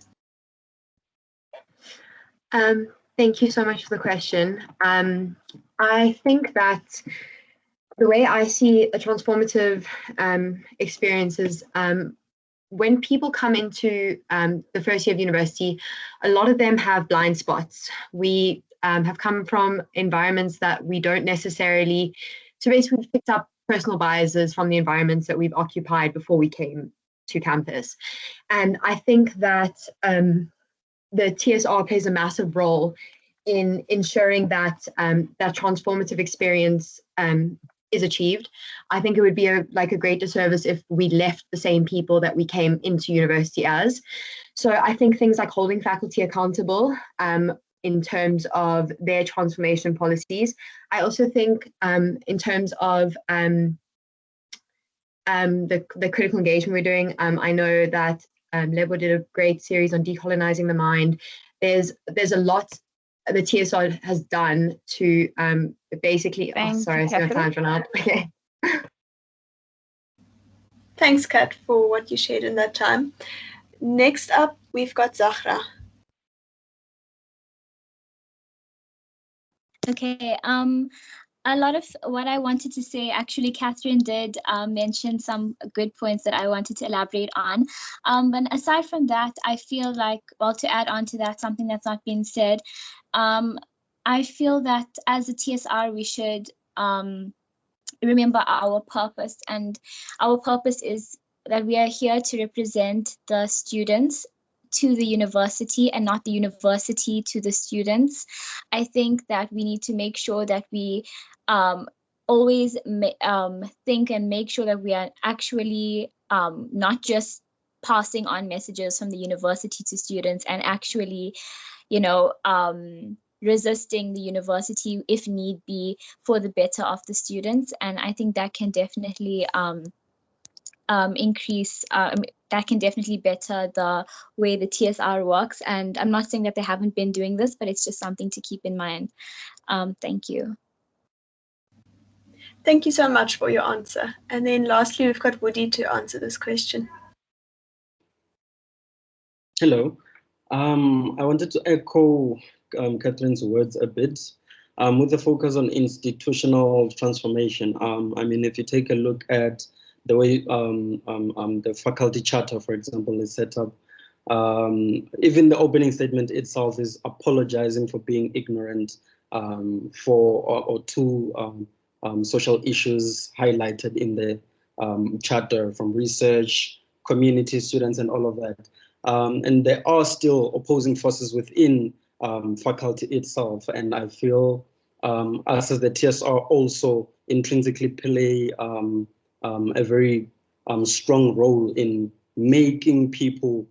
Thank you so much for the question. I think that the way I see a transformative experience is when people come into the first year of university, a lot of them have blind spots. We have come from environments that we don't necessarily, so basically we've picked up personal biases from the environments that we've occupied before we came to campus. And I think that the TSR plays a massive role in ensuring that that transformative experience is achieved. I think it would be a great disservice if we left the same people that we came into university as. So I think things like holding faculty accountable in terms of their transformation policies. I also think in terms of the critical engagement we're doing, I know that Lebo did a great series on decolonizing the mind. There's a lot the TSR has done to basically. I see my time's run out. Okay. Thanks, Kat, for what you shared in that time. Next up, we've got Zahra. Okay. A lot of what I wanted to say, actually, Catherine did mention some good points that I wanted to elaborate on. But aside from that, I feel like, well, to add on to that, something that's not been said, I feel that as a TSR, we should remember our purpose. And our purpose is that we are here to represent the students to the university and not the university to the students. I think that we need to make sure that we always think and make sure that we are actually not just passing on messages from the university to students, and actually, resisting the university if need be for the better of the students. And I think that can definitely increase, that can definitely better the way the TSR works. And I'm not saying that they haven't been doing this, but it's just something to keep in mind. Thank you. Thank you so much for your answer. And then lastly, we've got Woody to answer this question. Hello. I wanted to echo Catherine's words a bit with the focus on institutional transformation. I mean, if you take a look at the way the faculty charter, for example, is set up, Even the opening statement itself is apologizing for being ignorant for or to social issues highlighted in the charter, from research, community, students, and all of that. And there are still opposing forces within faculty itself, and I feel us as the TSR also intrinsically play a very strong role in making people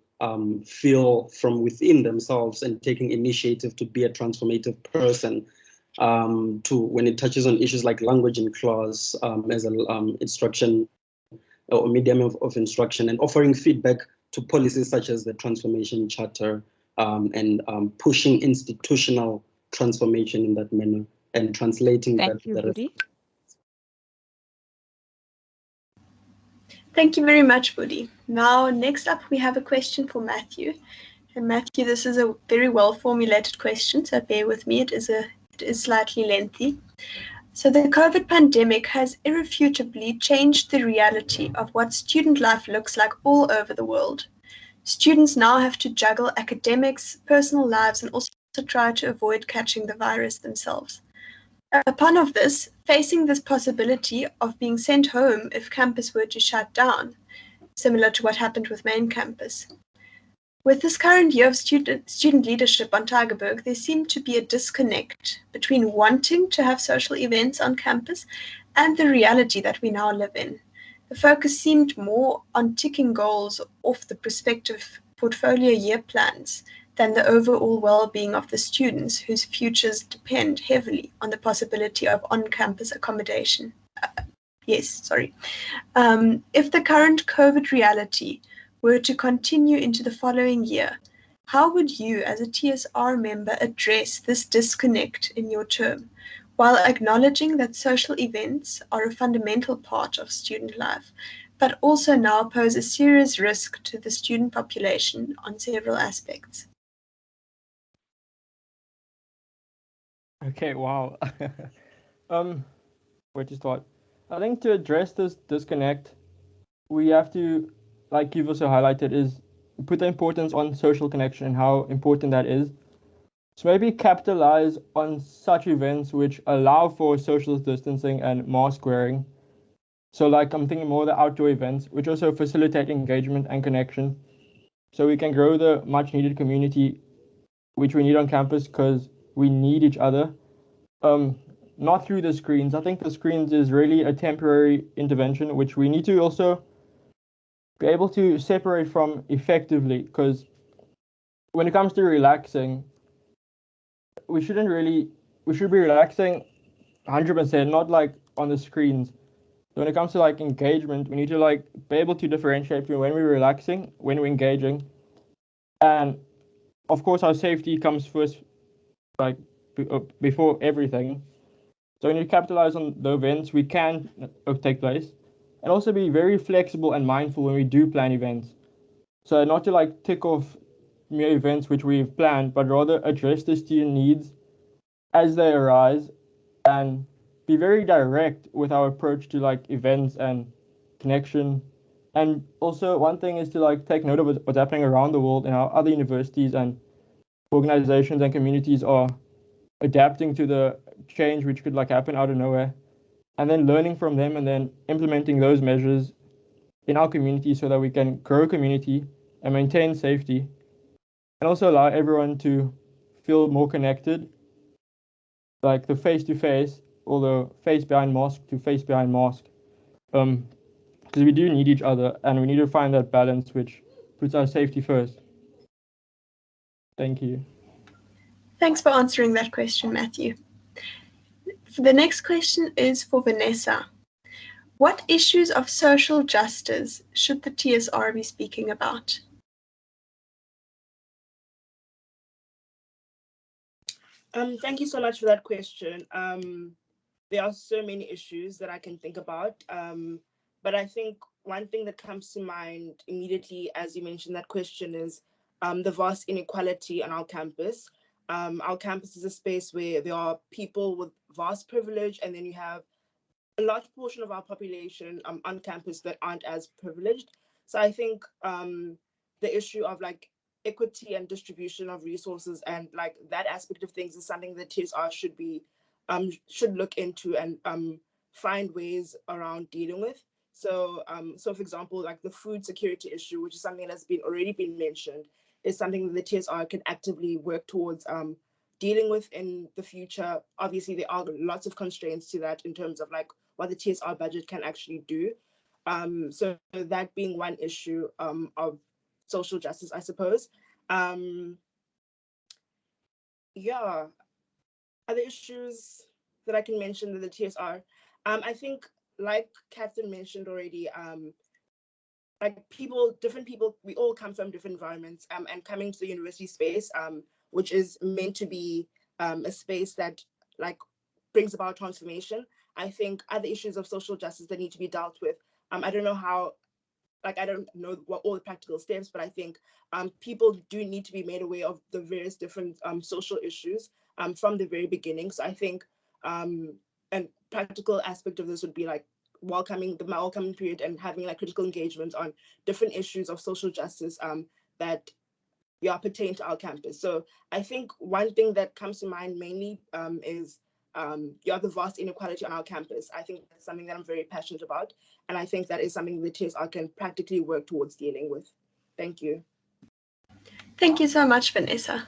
feel from within themselves and taking initiative to be a transformative person. To when it touches on issues like language in class as an instruction or medium of instruction, and offering feedback to policies such as the Transformation Charter, and pushing institutional transformation in that manner and translating Thank you, that. Budi. Thank you very much, Budi. Now, next up, we have a question for Matthew. And Matthew, this is a very well formulated question, so bear with me. It is slightly lengthy. So the COVID pandemic has irrefutably changed the reality of what student life looks like all over the world. Students now have to juggle academics, personal lives, and also try to avoid catching the virus themselves. Upon of this, facing this possibility of being sent home if campus were to shut down, similar to what happened with main campus. With this current year of student leadership on Tygerberg, there seemed to be a disconnect between wanting to have social events on campus and the reality that we now live in. The focus seemed more on ticking goals off the prospective portfolio year plans than the overall well-being of the students whose futures depend heavily on the possibility of on-campus accommodation. If the current COVID reality were to continue into the following year, how would you as a TSR member address this disconnect in your term, while acknowledging that social events are a fundamental part of student life, but also now pose a serious risk to the student population on several aspects? Okay, wow. Where to start? I think to address this disconnect, we have to, like you've also highlighted, is put the importance on social connection and how important that is. So maybe capitalize on such events which allow for social distancing and mask wearing. So like I'm thinking more of the outdoor events, which also facilitate engagement and connection. So we can grow the much needed community which we need on campus because we need each other. Not through the screens. I think the screens is really a temporary intervention, which we need to also be able to separate from effectively, because when it comes to relaxing, we should be relaxing 100%, not like on the screens. So when it comes to like engagement, we need to like be able to differentiate between when we're relaxing, when we're engaging, and of course our safety comes first, like before everything. So when you capitalize on the events we can take place, and also be very flexible and mindful when we do plan events. So not to like tick off mere events which we've planned, but rather address the student needs as they arise and be very direct with our approach to like events and connection. And also one thing is to like take note of what's happening around the world and how other universities and organizations and communities are adapting to the change which could like happen out of nowhere, and then learning from them and then implementing those measures in our community so that we can grow community and maintain safety, and also allow everyone to feel more connected, like the face-to-face or the face behind mask to face behind mask, because we do need each other and we need to find that balance which puts our safety first. Thank you. Thanks for answering that question, Matthew. The next question is for Vanessa. What issues of social justice should the TSR be speaking about? Thank you so much for that question. There are so many issues that I can think about, but I think one thing that comes to mind immediately as you mentioned that question is the vast inequality on our campus. Our campus is a space where there are people with vast privilege, and then you have a large portion of our population on campus that aren't as privileged. So I think the issue of like equity and distribution of resources, and like that aspect of things is something that TSR should look into and find ways around dealing with. So so for example, like the food security issue, which is something that's already been mentioned, is something that the TSR can actively work towards dealing with in the future. Obviously, there are lots of constraints to that in terms of like what the TSR budget can actually do. So that being one issue of social justice, I suppose. Yeah, other issues that I can mention that the TSR, I think, like Catherine mentioned already, like different people, we all come from different environments, and coming to the university space, which is meant to be a space that like brings about transformation. I think other issues of social justice that need to be dealt with. I don't know how, like I don't know what all the practical steps, but I think people do need to be made aware of the various different social issues from the very beginning. So I think a practical aspect of this would be like the welcoming period and having like critical engagement on different issues of social justice that pertain to our campus. So I think one thing that comes to mind mainly is the vast inequality on our campus. I think that's something that I'm very passionate about, and I think that is something the TSR can practically work towards dealing with. Thank you. Thank you so much, Vanessa.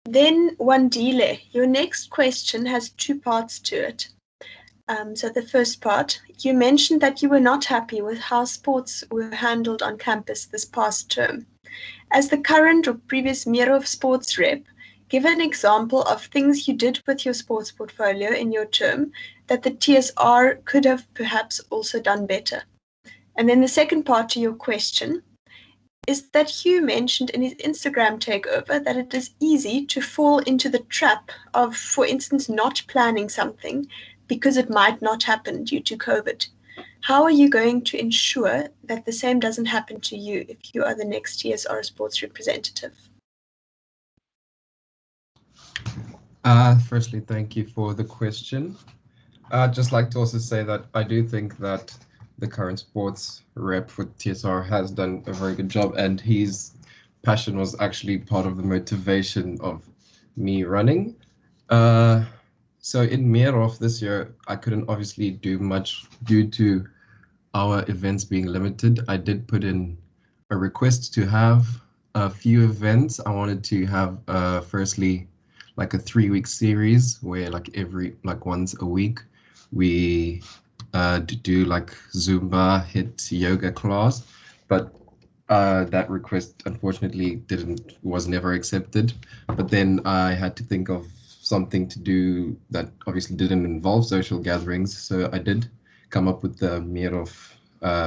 Then Wandile, your next question has two parts to it. So the first part, you mentioned that you were not happy with how sports were handled on campus this past term. As the current or previous Mirov sports rep, give an example of things you did with your sports portfolio in your term that the TSR could have perhaps also done better. And then the second part to your question is that Hugh mentioned in his Instagram takeover that it is easy to fall into the trap of, for instance, not planning something because it might not happen due to COVID. How are you going to ensure that the same doesn't happen to you if you are the next TSR sports representative? Firstly, thank you for the question. I'd just like to also say that I do think that the current sports rep for TSR has done a very good job, and his passion was actually part of the motivation of me running. So in Mirov this year, I couldn't obviously do much due to our events being limited. I did put in a request to have a few events. I wanted to have firstly like a 3-week series where like once a week we do like Zumba, HIIT, yoga class, but that request unfortunately was never accepted. But then I had to think of something to do that obviously didn't involve social gatherings, so I did come up with the Mirov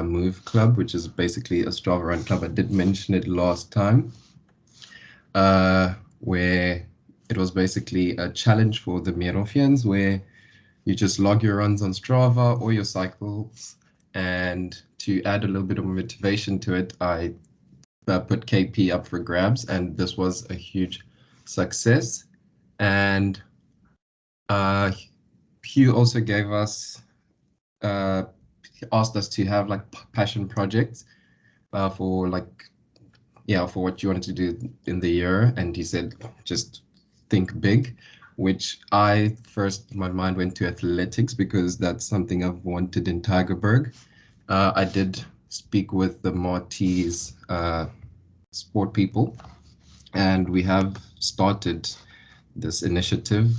Move Club, which is basically a Strava run club. I did mention it last time, where it was basically a challenge for the Mirovians, where you just log your runs on Strava or your cycles, and to add a little bit of motivation to it, I put KP up for grabs, and this was a huge success. And Hugh also gave us asked us to have like passion projects for for what you wanted to do in the year, and he said just think big, which my mind went to athletics because that's something I've wanted in Tygerberg. I did speak with the Maltese sport people, and we have started this initiative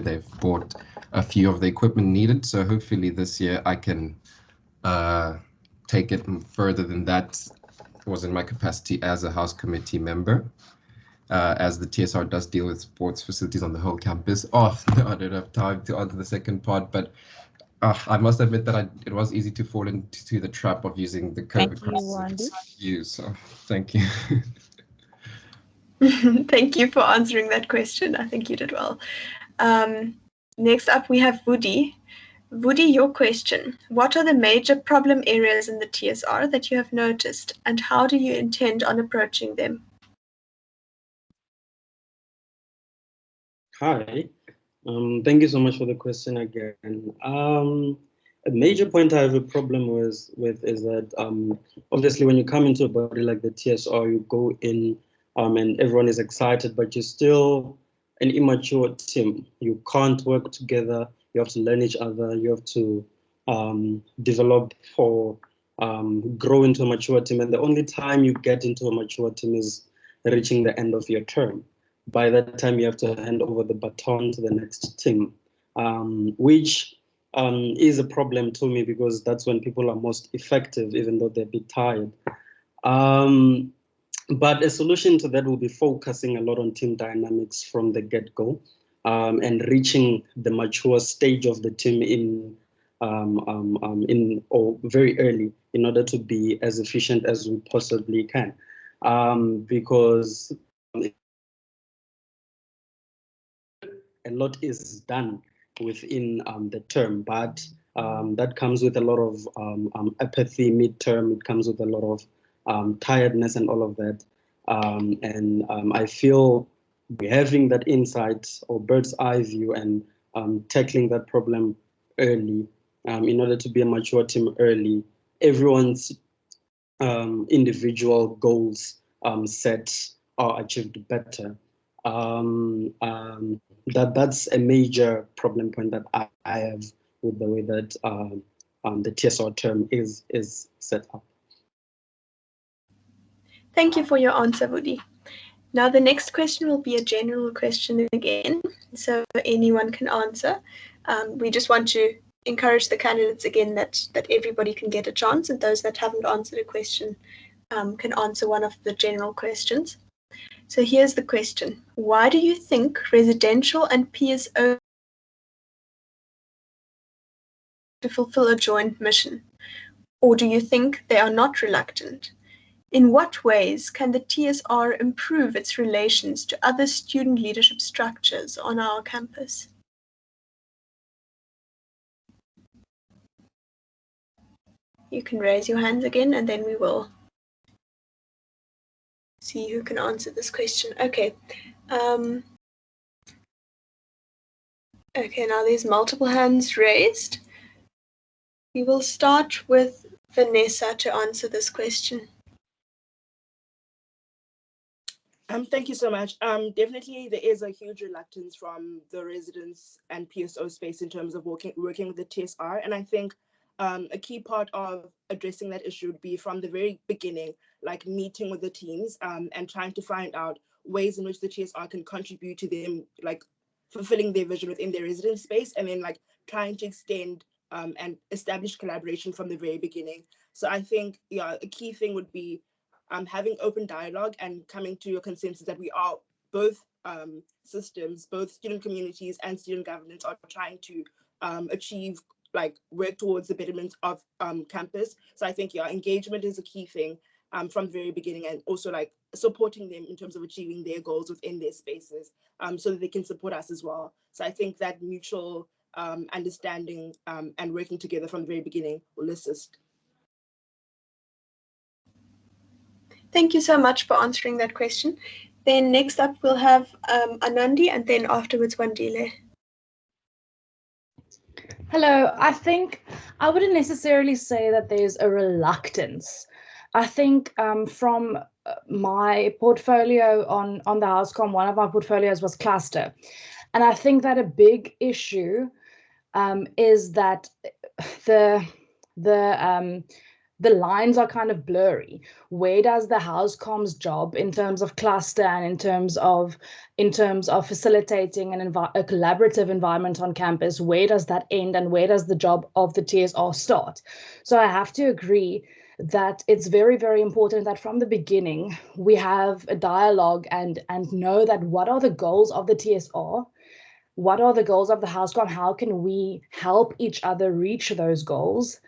they've bought a few of the equipment needed, so hopefully this year I can take it further than that. Was in my capacity as a house committee member, as the TSR does deal with sports facilities on the whole campus. I don't have time to answer the second part, but I must admit that it was easy to fall into the trap of using the COVID crisis use. So thank you. Thank you for answering that question. I think you did well. Next up, we have Woody. Woody, your question. What are the major problem areas in the TSR that you have noticed, and how do you intend on approaching them? Hi. Thank you so much for the question again. a major point I have a problem with is that obviously when you come into a body like the TSR, you go in and everyone is excited, but you're still an immature team. You can't work together. You have to learn each other. You have to develop or grow into a mature team. And the only time you get into a mature team is reaching the end of your term. By that time, you have to hand over the baton to the next team, which is a problem to me because that's when people are most effective, even though they're a bit tired. But a solution to that will be focusing a lot on team dynamics from the get-go and reaching the mature stage of the team or very early in order to be as efficient as we possibly can. Because a lot is done within the term, but that comes with a lot of apathy mid-term. It comes with a lot of tiredness and all of that. I feel having that insight or bird's eye view and tackling that problem early in order to be a mature team early, everyone's individual goals set are achieved better. That's a major problem point that I have with the way that the TSR term is set up. Thank you for your answer, Woody. Now the next question will be a general question again, so anyone can answer. We just want to encourage the candidates again that everybody can get a chance, and those that haven't answered a question can answer one of the general questions. So here's the question. Why do you think residential and PSO to fulfill a joint mission? Or do you think they are not reluctant? In what ways can the TSR improve its relations to other student leadership structures on our campus? You can raise your hands again and then we will see who can answer this question. Okay. Okay, now there's multiple hands raised. We will start with Vanessa to answer this question. Thank you so much. Definitely there is a huge reluctance from the residents and PSO space in terms of working with the TSR. And I think a key part of addressing that issue would be from the very beginning, like meeting with the teams and trying to find out ways in which the TSR can contribute to them, like fulfilling their vision within their residence space, and then like trying to extend and establish collaboration from the very beginning. So I think, yeah, a key thing would be having open dialogue and coming to a consensus that we are both systems, both student communities and student governments are trying to achieve, like work towards the betterment of campus. So I think, yeah, engagement is a key thing from the very beginning, and also like supporting them in terms of achieving their goals within their spaces so that they can support us as well. So I think that mutual understanding and working together from the very beginning will assist. Thank you so much for answering that question. Then next up we'll have Anandi and then afterwards Wandile. Hello. I think I wouldn't necessarily say that there's a reluctance. I think from my portfolio on the Housecom, one of my portfolios was cluster. And I think that a big issue is that the lines are kind of blurry. Where does the Housecom's job in terms of cluster and in terms of facilitating a collaborative environment on campus, where does that end and where does the job of the TSR start? So I have to agree that it's very, very important that from the beginning we have a dialogue and know that what are the goals of the TSR, what are the goals of the Housecom, how can we help each other reach those goals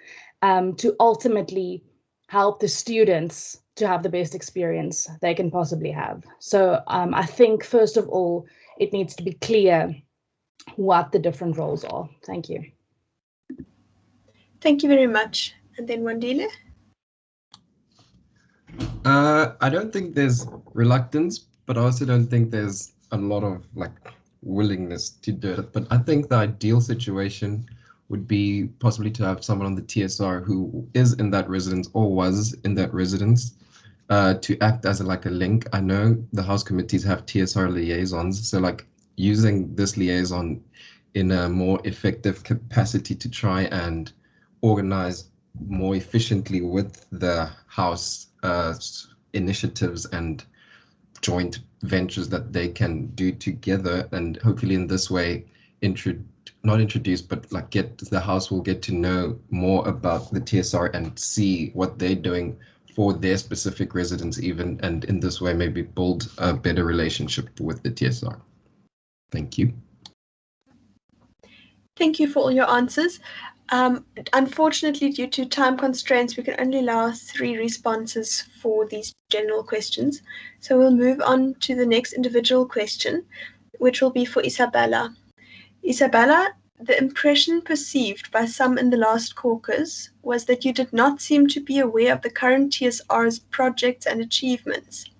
to ultimately help the students to have the best experience they can possibly have. So I think, first of all, it needs to be clear what the different roles are. Thank you. Thank you very much. And then Wandile? I don't think there's reluctance, but I also don't think there's a lot of like willingness to do it. But I think the ideal situation would be possibly to have someone on the TSR who is in that residence or was in that residence to act as like a link. I know the House committees have TSR liaisons, so like using this liaison in a more effective capacity to try and organize more efficiently with the House initiatives and joint ventures that they can do together, and hopefully in this way not introduce, but like the House will get to know more about the TSR and see what they're doing for their specific residents even, and in this way maybe build a better relationship with the TSR. Thank you. Thank you for all your answers. Unfortunately, due to time constraints, we can only allow 3 responses for these general questions. So we'll move on to the next individual question, which will be for Isabella. Isabella, the impression perceived by some in the last caucus was that you did not seem to be aware of the current TSR's projects and achievements.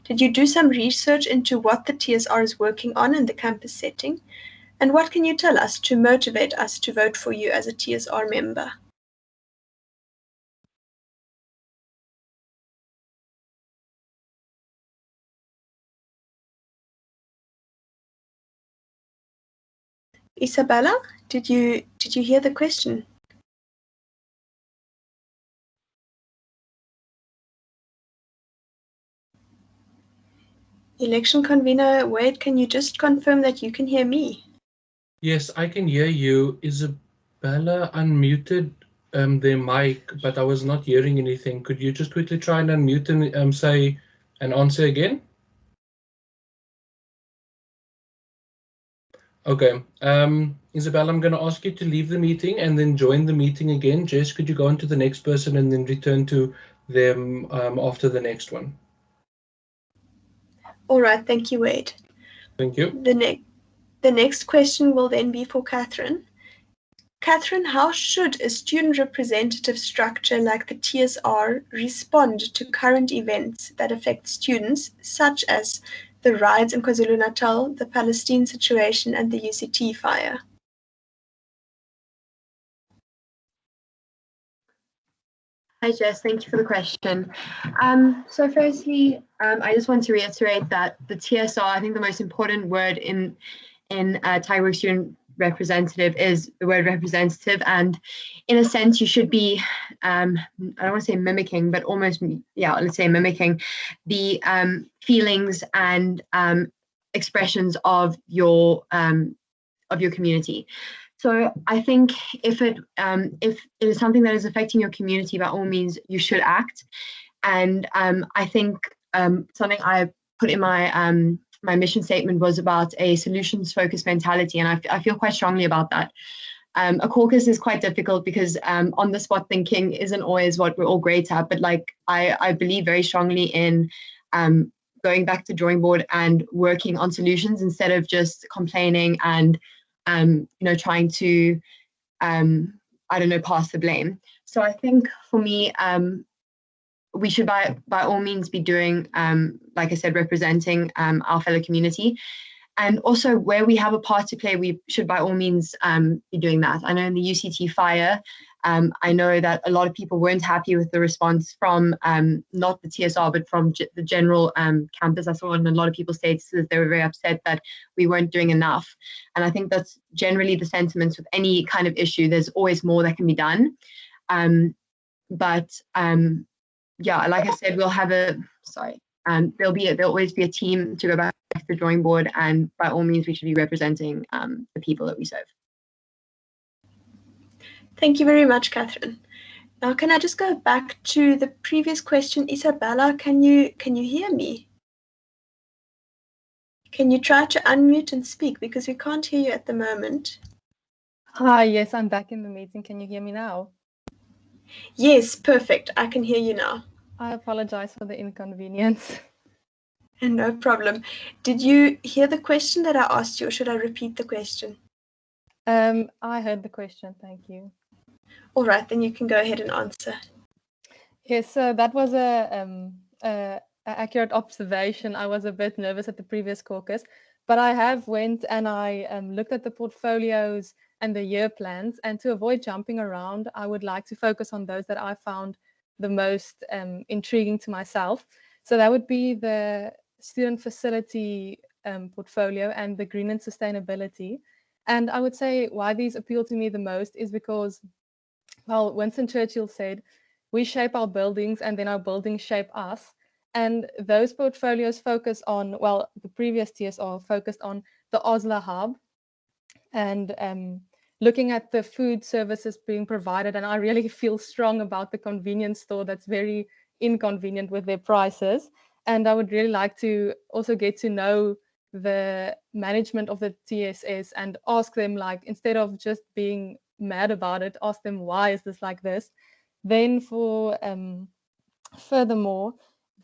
Did you do some research into what the TSR is working on in the campus setting? And what can you tell us to motivate us to vote for you as a TSR member? Isabella, did you hear the question? Election convener Wade, can you just confirm that you can hear me? Yes, I can hear you. Isabella unmuted their mic, but I was not hearing anything. Could you just quickly try and unmute and say an answer again? Okay. Isabella, I'm going to ask you to leave the meeting and then join the meeting again. Jess, could you go on to the next person and then return to them after the next one? All right, thank you, Wade. Thank you. The next question will then be for Catherine. Catherine, how should a student representative structure like the TSR respond to current events that affect students, such as the riots in KwaZulu-Natal, the Palestine situation, and the UCT fire? Hi, Jess. Thank you for the question. So firstly, I just want to reiterate that the TSR, I think the most important word in Tiger Work Student Representative is the word representative. And in a sense, you should be, I don't want to say mimicking, but almost, yeah, let's say mimicking the feelings and expressions of your community. So I think if it is something that is affecting your community, by all means, you should act. And I think something I put in my my mission statement was about a solutions-focused mentality, and I feel quite strongly about that. A caucus is quite difficult because on-the-spot thinking isn't always what we're all great at. But like I believe very strongly in going back to drawing board and working on solutions instead of just complaining and trying to, I don't know, pass the blame. So I think for me, we should by all means be doing, like I said, representing our fellow community. And also where we have a part to play, we should by all means be doing that. I know in the UCT fire, I know that a lot of people weren't happy with the response from not the TSR, but from the general campus. I saw in a lot of people's statuses, they were very upset that we weren't doing enough. And I think that's generally the sentiments with any kind of issue. There's always more that can be done. Yeah, like I said, we'll have there'll always be a team to go back to the drawing board, and by all means, we should be representing the people that we serve. Thank you very much, Catherine. Now, can I just go back to the previous question? Isabella, can you hear me? Can you try to unmute and speak, because we can't hear you at the moment? Hi, yes, I'm back in the meeting. Can you hear me now? Yes, perfect. I can hear you now. I apologize for the inconvenience. No problem. Did you hear the question that I asked you, or should I repeat the question? I heard the question, thank you. All right, then you can go ahead and answer. Yes, so that was a accurate observation. I was a bit nervous at the previous caucus, but I have went and I looked at the portfolios and the year plans. And to avoid jumping around, I would like to focus on those that I found the most intriguing to myself. So that would be the student facility portfolio and the green and sustainability. And I would say why these appeal to me the most is because, well, Winston Churchill said, we shape our buildings and then our buildings shape us. And those portfolios focus on, well, the previous TSR focused on the Oslo hub and looking at the food services being provided. And I really feel strong about the convenience store that's very inconvenient with their prices. And I would really like to also get to know the management of the TSS and ask them, like, instead of just being mad about it, ask them, why is this like this? Then for furthermore,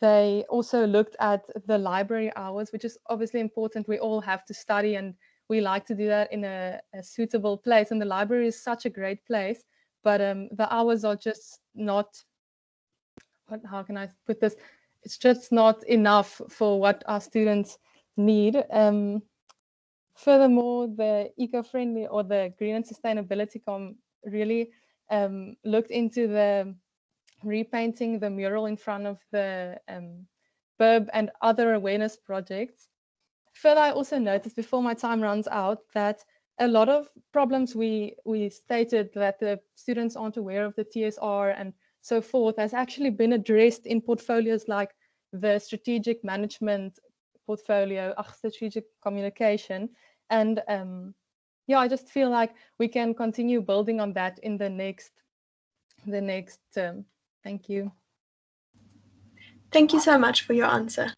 they also looked at the library hours, which is obviously important. We all have to study and we like to do that in a suitable place. And the library is such a great place, but the hours are just not, how can I put this? It's just not enough for what our students need. Furthermore, the eco-friendly or the green and sustainability really looked into the repainting the mural in front of the Burb and other awareness projects. Further, I also noticed before my time runs out that a lot of problems we stated that the students aren't aware of the TSR and so forth has actually been addressed in portfolios like the strategic management portfolio, strategic communication. And yeah, I just feel like we can continue building on that in the next term. Thank you. Thank you so much for your answer.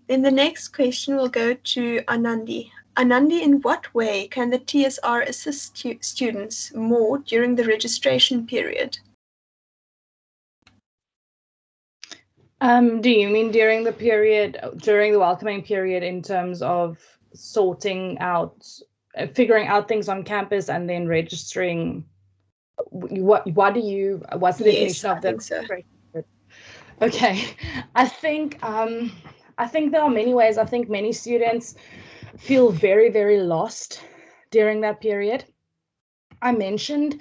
Then the next question will go to Anandi. Anandi, in what way can the TSR assist students more during the registration period? Do you mean during the welcoming period in terms of sorting out, figuring out things on campus and then registering? What's the definition of the? Yes, I think so. Okay, I think there are many ways. I think many students feel very, very lost during that period. I mentioned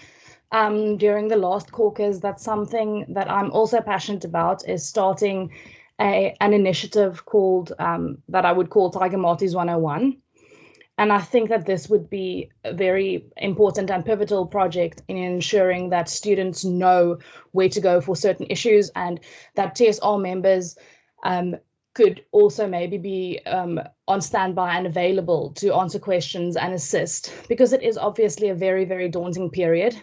during the last caucus that something that I'm also passionate about is starting an initiative called that I would call Tiger Marty's 101. And I think that this would be a very important and pivotal project in ensuring that students know where to go for certain issues and that TSR members could also maybe be on standby and available to answer questions and assist, because it is obviously a very, very daunting period.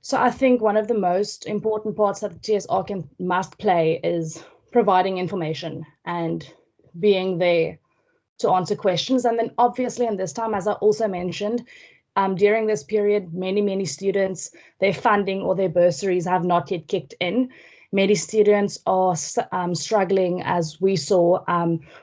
So I think one of the most important parts that the TSR must play is providing information and being there to answer questions. And then obviously in this time, as I also mentioned, during this period, many students, their funding or their bursaries have not yet kicked in. Many students are struggling, as we saw,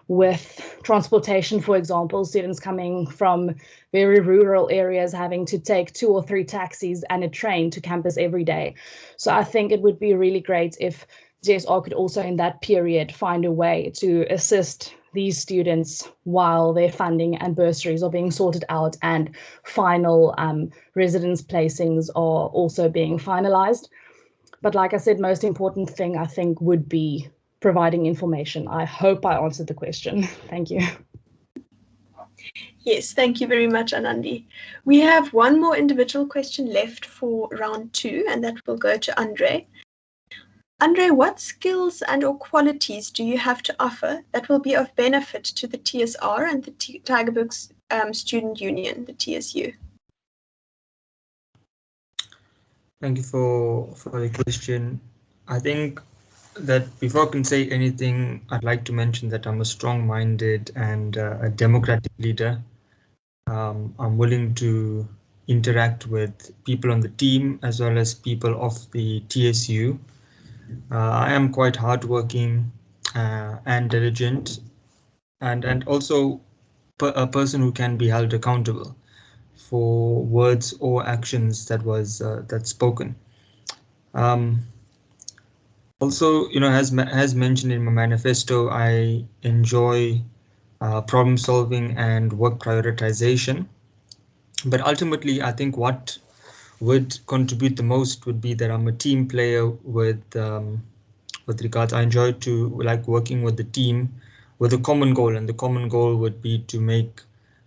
with transportation, for example, students coming from very rural areas having to take 2 or 3 taxis and a train to campus every day. So I think it would be really great if JSR could also in that period find a way to assist these students while their funding and bursaries are being sorted out and final residence placings are also being finalized. But like I said, most important thing I think would be providing information. I hope I answered the question. Thank you. Yes, thank you very much, Anandi. We have one more individual question left for round 2, and that will go to Andre. Andre, what skills and or qualities do you have to offer that will be of benefit to the TSR and the Tiger Books Student Union, the TSU? Thank you for the question. I think that before I can say anything, I'd like to mention that I'm a strong-minded and a democratic leader. I'm willing to interact with people on the team as well as people of the TSU. I am quite hardworking and diligent, and also a person who can be held accountable for words or actions that's spoken. Also, as mentioned in my manifesto, I enjoy problem solving and work prioritization. But ultimately, I think what would contribute the most would be that I'm a team player with regards. I enjoy to like working with the team with a common goal, and the common goal would be to make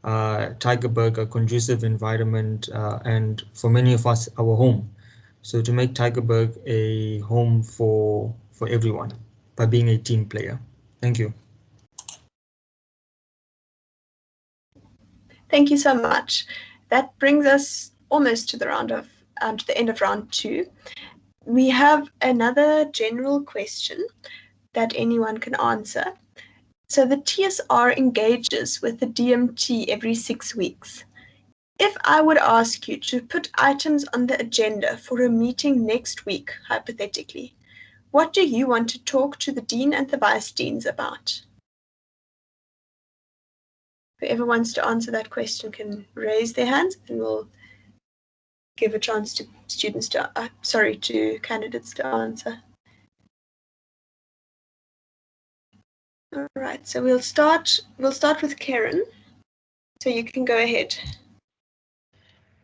Tygerberg a conducive environment, and for many of us, our home. So to make Tygerberg a home for everyone by being a team player. Thank you. Thank you so much. That brings us almost to the to the end of round 2. We have another general question that anyone can answer. So the TSR engages with the DMT every 6 weeks. If I would ask you to put items on the agenda for a meeting next week, hypothetically, what do you want to talk to the Dean and the Vice Deans about? Whoever wants to answer that question can raise their hands, and we'll give a chance to students to, to candidates to answer. All right, so we'll start with Karen. So you can go ahead.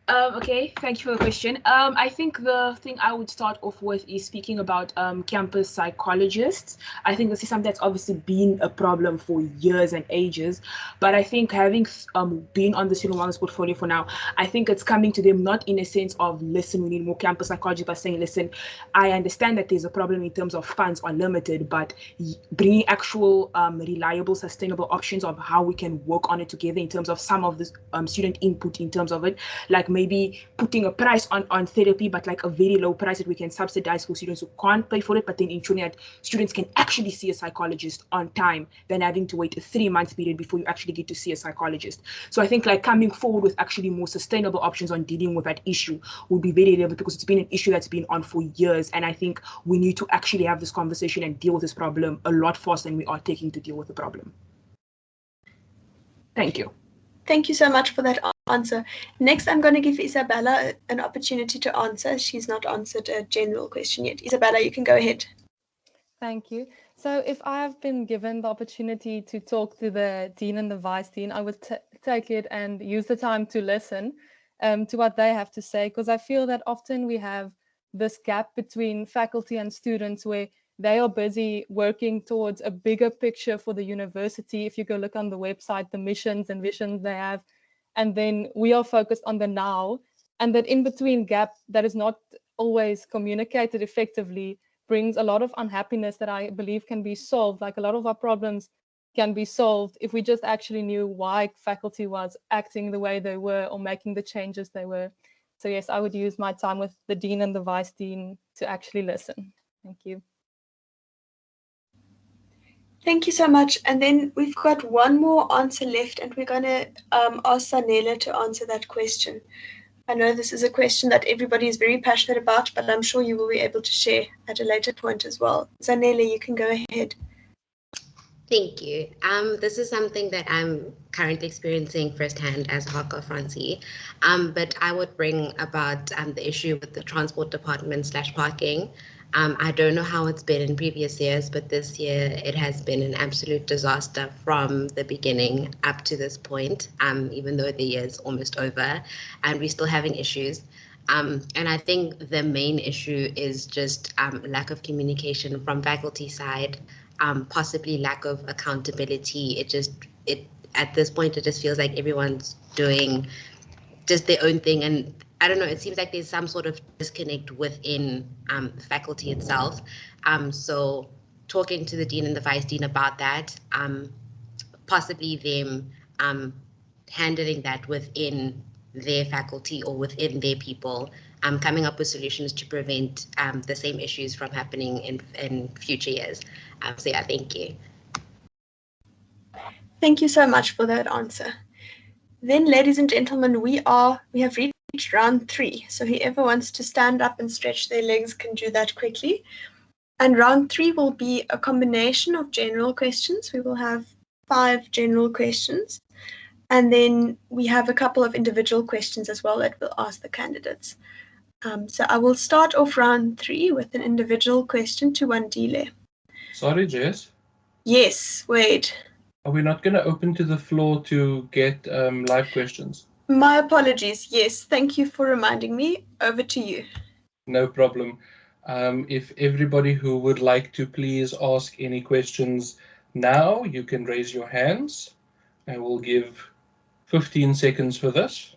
Okay, thank you for the question. I think the thing I would start off with is speaking about campus psychologists. I think this is something that's obviously been a problem for years and ages, but I think having been on the student wellness portfolio for now, I think it's coming to them not in a sense of, listen, we need more campus psychologists, but saying, listen, I understand that there's a problem in terms of funds are limited, but bringing actual reliable, sustainable options of how we can work on it together in terms of some of this student input in terms of it, like maybe putting a price on therapy, but like a very low price that we can subsidize for students who can't pay for it, but then ensuring that students can actually see a psychologist on time than having to wait a 3-month period before you actually get to see a psychologist. So I think like coming forward with actually more sustainable options on dealing with that issue would be very relevant, because it's been an issue that's been on for years. And I think we need to actually have this conversation and deal with this problem a lot faster than we are taking to deal with the problem. Thank you. Thank you so much for that answer. Next, I'm going to give Isabella an opportunity to answer. She's not answered a general question yet. Isabella, you can go ahead. Thank you. So if I have been given the opportunity to talk to the Dean and the Vice Dean, I would take it and use the time to listen to what they have to say, because I feel that often we have this gap between faculty and students where they are busy working towards a bigger picture for the university. If you go look on the website, the missions and visions they have, and then we are focused on the now, and that in between gap that is not always communicated effectively brings a lot of unhappiness that I believe can be solved. Like a lot of our problems can be solved if we just actually knew why faculty was acting the way they were or making the changes they were. So yes, I would use my time with the Dean and the Vice Dean to actually listen. Thank you. Thank you so much. And then we've got one more answer left, and we're going to ask Zanele to answer that question. I know this is a question that everybody is very passionate about, but I'm sure you will be able to share at a later point as well. Zanele, you can go ahead. Thank you. This is something that I'm currently experiencing firsthand as Haka Francie, but I would bring about the issue with the transport department / parking. I don't know how it's been in previous years, but this year it has been an absolute disaster from the beginning up to this point, even though the year is almost over and we're still having issues. And I think the main issue is just lack of communication from faculty side, possibly lack of accountability. At this point, it just feels like everyone's doing just their own thing, and I don't know, it seems like there's some sort of disconnect within faculty itself. So talking to the Dean and the Vice Dean about that, possibly them handling that within their faculty or within their people, coming up with solutions to prevent the same issues from happening in future years. So yeah, thank you. Thank you so much for that answer. Then, ladies and gentlemen, we have reached round 3. So whoever wants to stand up and stretch their legs can do that quickly. And round 3 will be a combination of general questions. We will have 5 general questions. And then we have a couple of individual questions as well that we'll ask the candidates. So I will start off round 3 with an individual question to Wandile. Sorry, Jess. Yes, Wade. Are we not going to open to the floor to get live questions? My apologies. Yes, thank you for reminding me. Over to you. No problem. If everybody who would like to please ask any questions now, you can raise your hands. I will give 15 seconds for this.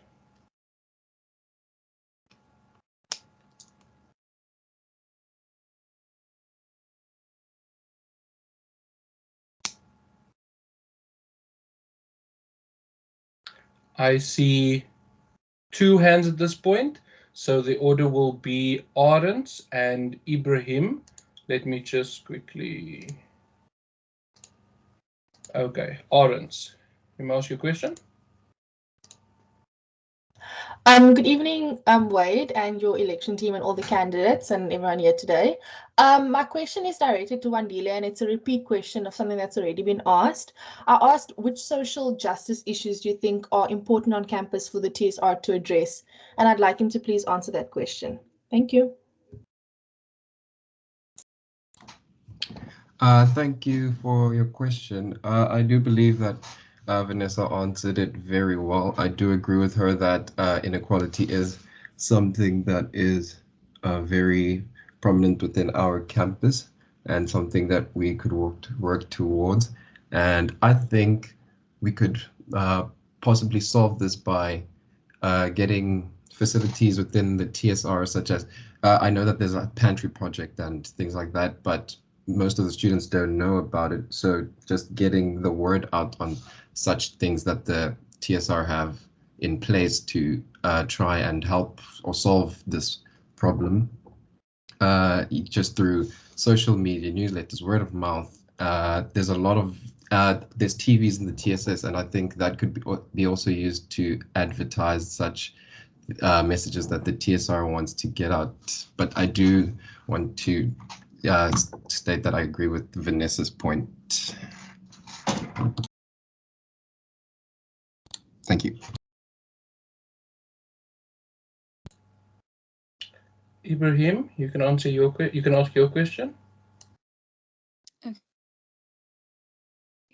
I see 2 hands at this point, so the order will be Arends and Ibrahim. Let me just quickly. Okay, Arends, can I ask you a question? Good evening, Wade, and your election team and all the candidates and everyone here today. My question is directed to Wandile, and it's a repeat question of something that's already been asked. I asked which social justice issues do you think are important on campus for the TSR to address? And I'd like him to please answer that question. Thank you. Thank you for your question. I do believe that Vanessa answered it very well. I do agree with her that inequality is something that is very prominent within our campus and something that we could work towards. And I think we could possibly solve this by getting facilities within the TSR, such as I know that there's a pantry project and things like that, but most of the students don't know about it. So just getting the word out on such things that the TSR have in place to try and help or solve this problem, just through social media, newsletters, word of mouth. There's a lot of there's TVs in the TSS, and I think that could be also used to advertise such messages that the TSR wants to get out. But I do want to state that I agree with Vanessa's point. Thank you. Ibrahim, you can ask your question.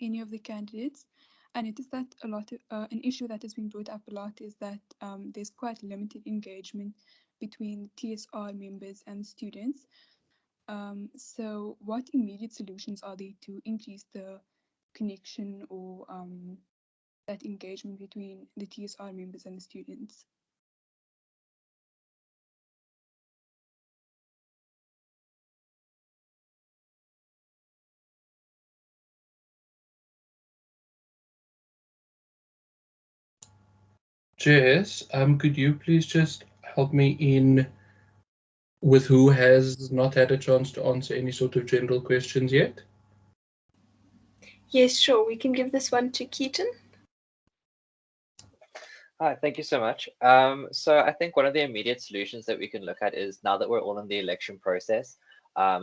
Any of the candidates, and it is that a lot of an issue that has been brought up a lot is that there's quite limited engagement between TSR members and students. So what immediate solutions are there to increase the connection or that engagement between the TSR members and the students? Jess, could you please just help me in with who has not had a chance to answer any sort of general questions yet? Yes, sure. We can give this one to Keaton. Hi, thank you so much. So I think one of the immediate solutions that we can look at is, now that we're all in the election process,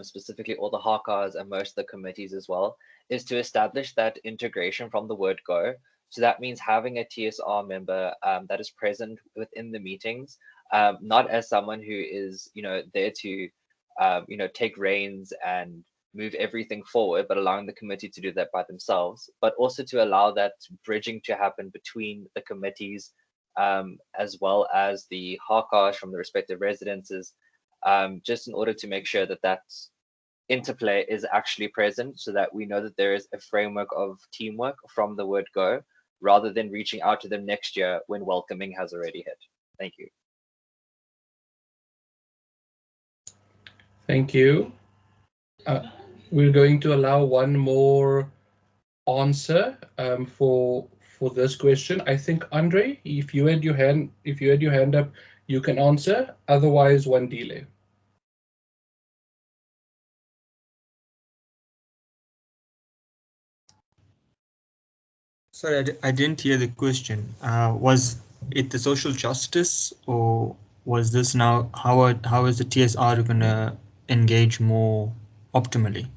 specifically all the Caucus and most of the committees as well, is to establish that integration from the word go. So that means having a TSR member that is present within the meetings, not as someone who is, there to, take reins and move everything forward, but allowing the committee to do that by themselves, but also to allow that bridging to happen between the committees, as well as the Caucus from the respective residences, just in order to make sure that that interplay is actually present, so that we know that there is a framework of teamwork from the word go, rather than reaching out to them next year when welcoming has already hit. Thank you. Thank you. We're going to allow one more answer for this question. I think Andre, if you had your hand up, you can answer. Otherwise, one delay. Sorry, I didn't hear the question. Was it the social justice, or was this now how is the TSR going to engage more optimally?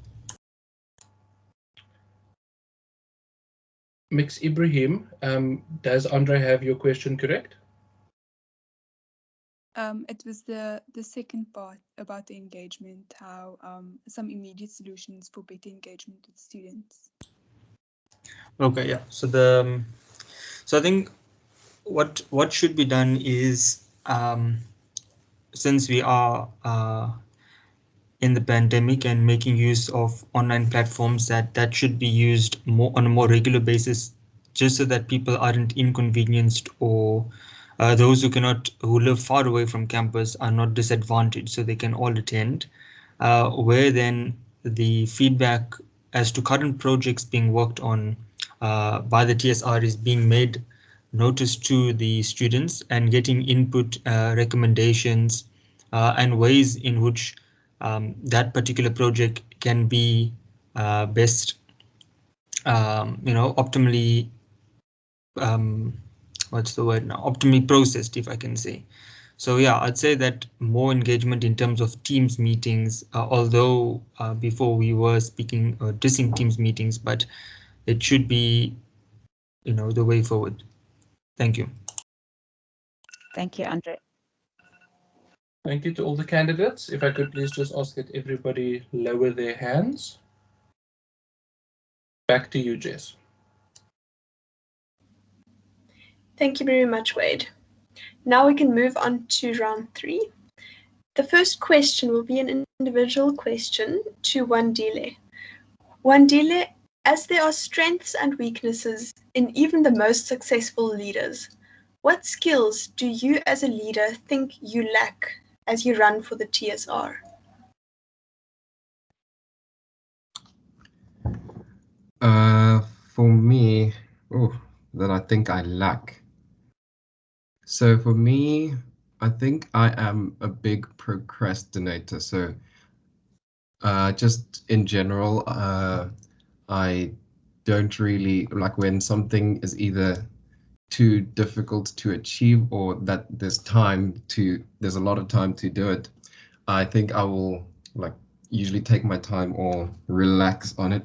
Mix Ibrahim, does Andre have your question correct? It was the second part about the engagement, how some immediate solutions for better engagement with students. Okay, yeah. So I think what should be done is, since we are in the pandemic and making use of online platforms, that should be used more on a more regular basis, just so that people aren't inconvenienced, or those who live far away from campus are not disadvantaged, so they can all attend. Where then the feedback as to current projects being worked on by the TSR is being made notice to the students, and getting input, recommendations, and ways in which that particular project can be best, optimally, what's the word now? Optimally processed, if I can say. So yeah, I'd say that more engagement in terms of Teams meetings, although before we were speaking dissing Teams meetings, but it should be, the way forward. Thank you. Thank you, Andre. Thank you to all the candidates. If I could please just ask that everybody lower their hands. Back to you, Jess. Thank you very much, Wade. Now we can move on to round 3. The first question will be an individual question to Wandile. Wandile, as there are strengths and weaknesses in even the most successful leaders, what skills do you as a leader think you lack as you run for the TSR? For me, that I think I lack. So for me, I think I am a big procrastinator. So just in general, I don't really like when something is either too difficult to achieve, or that there's a lot of time to do it. I think I will usually take my time or relax on it.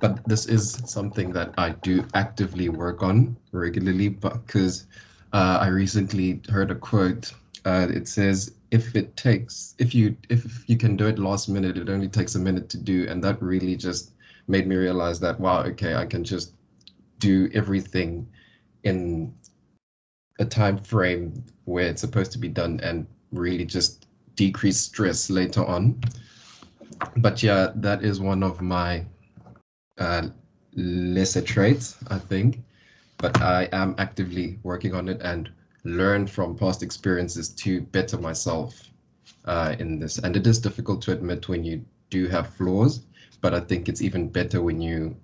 But this is something that I do actively work on regularly, because I recently heard a quote. It says, if you can do it last minute, it only takes a minute to do. And that really just made me realize that, wow, okay, I can just do everything in a time frame where it's supposed to be done, and really just decrease stress later on. But yeah, that is one of my lesser traits, I think. But I am actively working on it and learn from past experiences to better myself in this. And it is difficult to admit when you do have flaws, but I think it's even better when you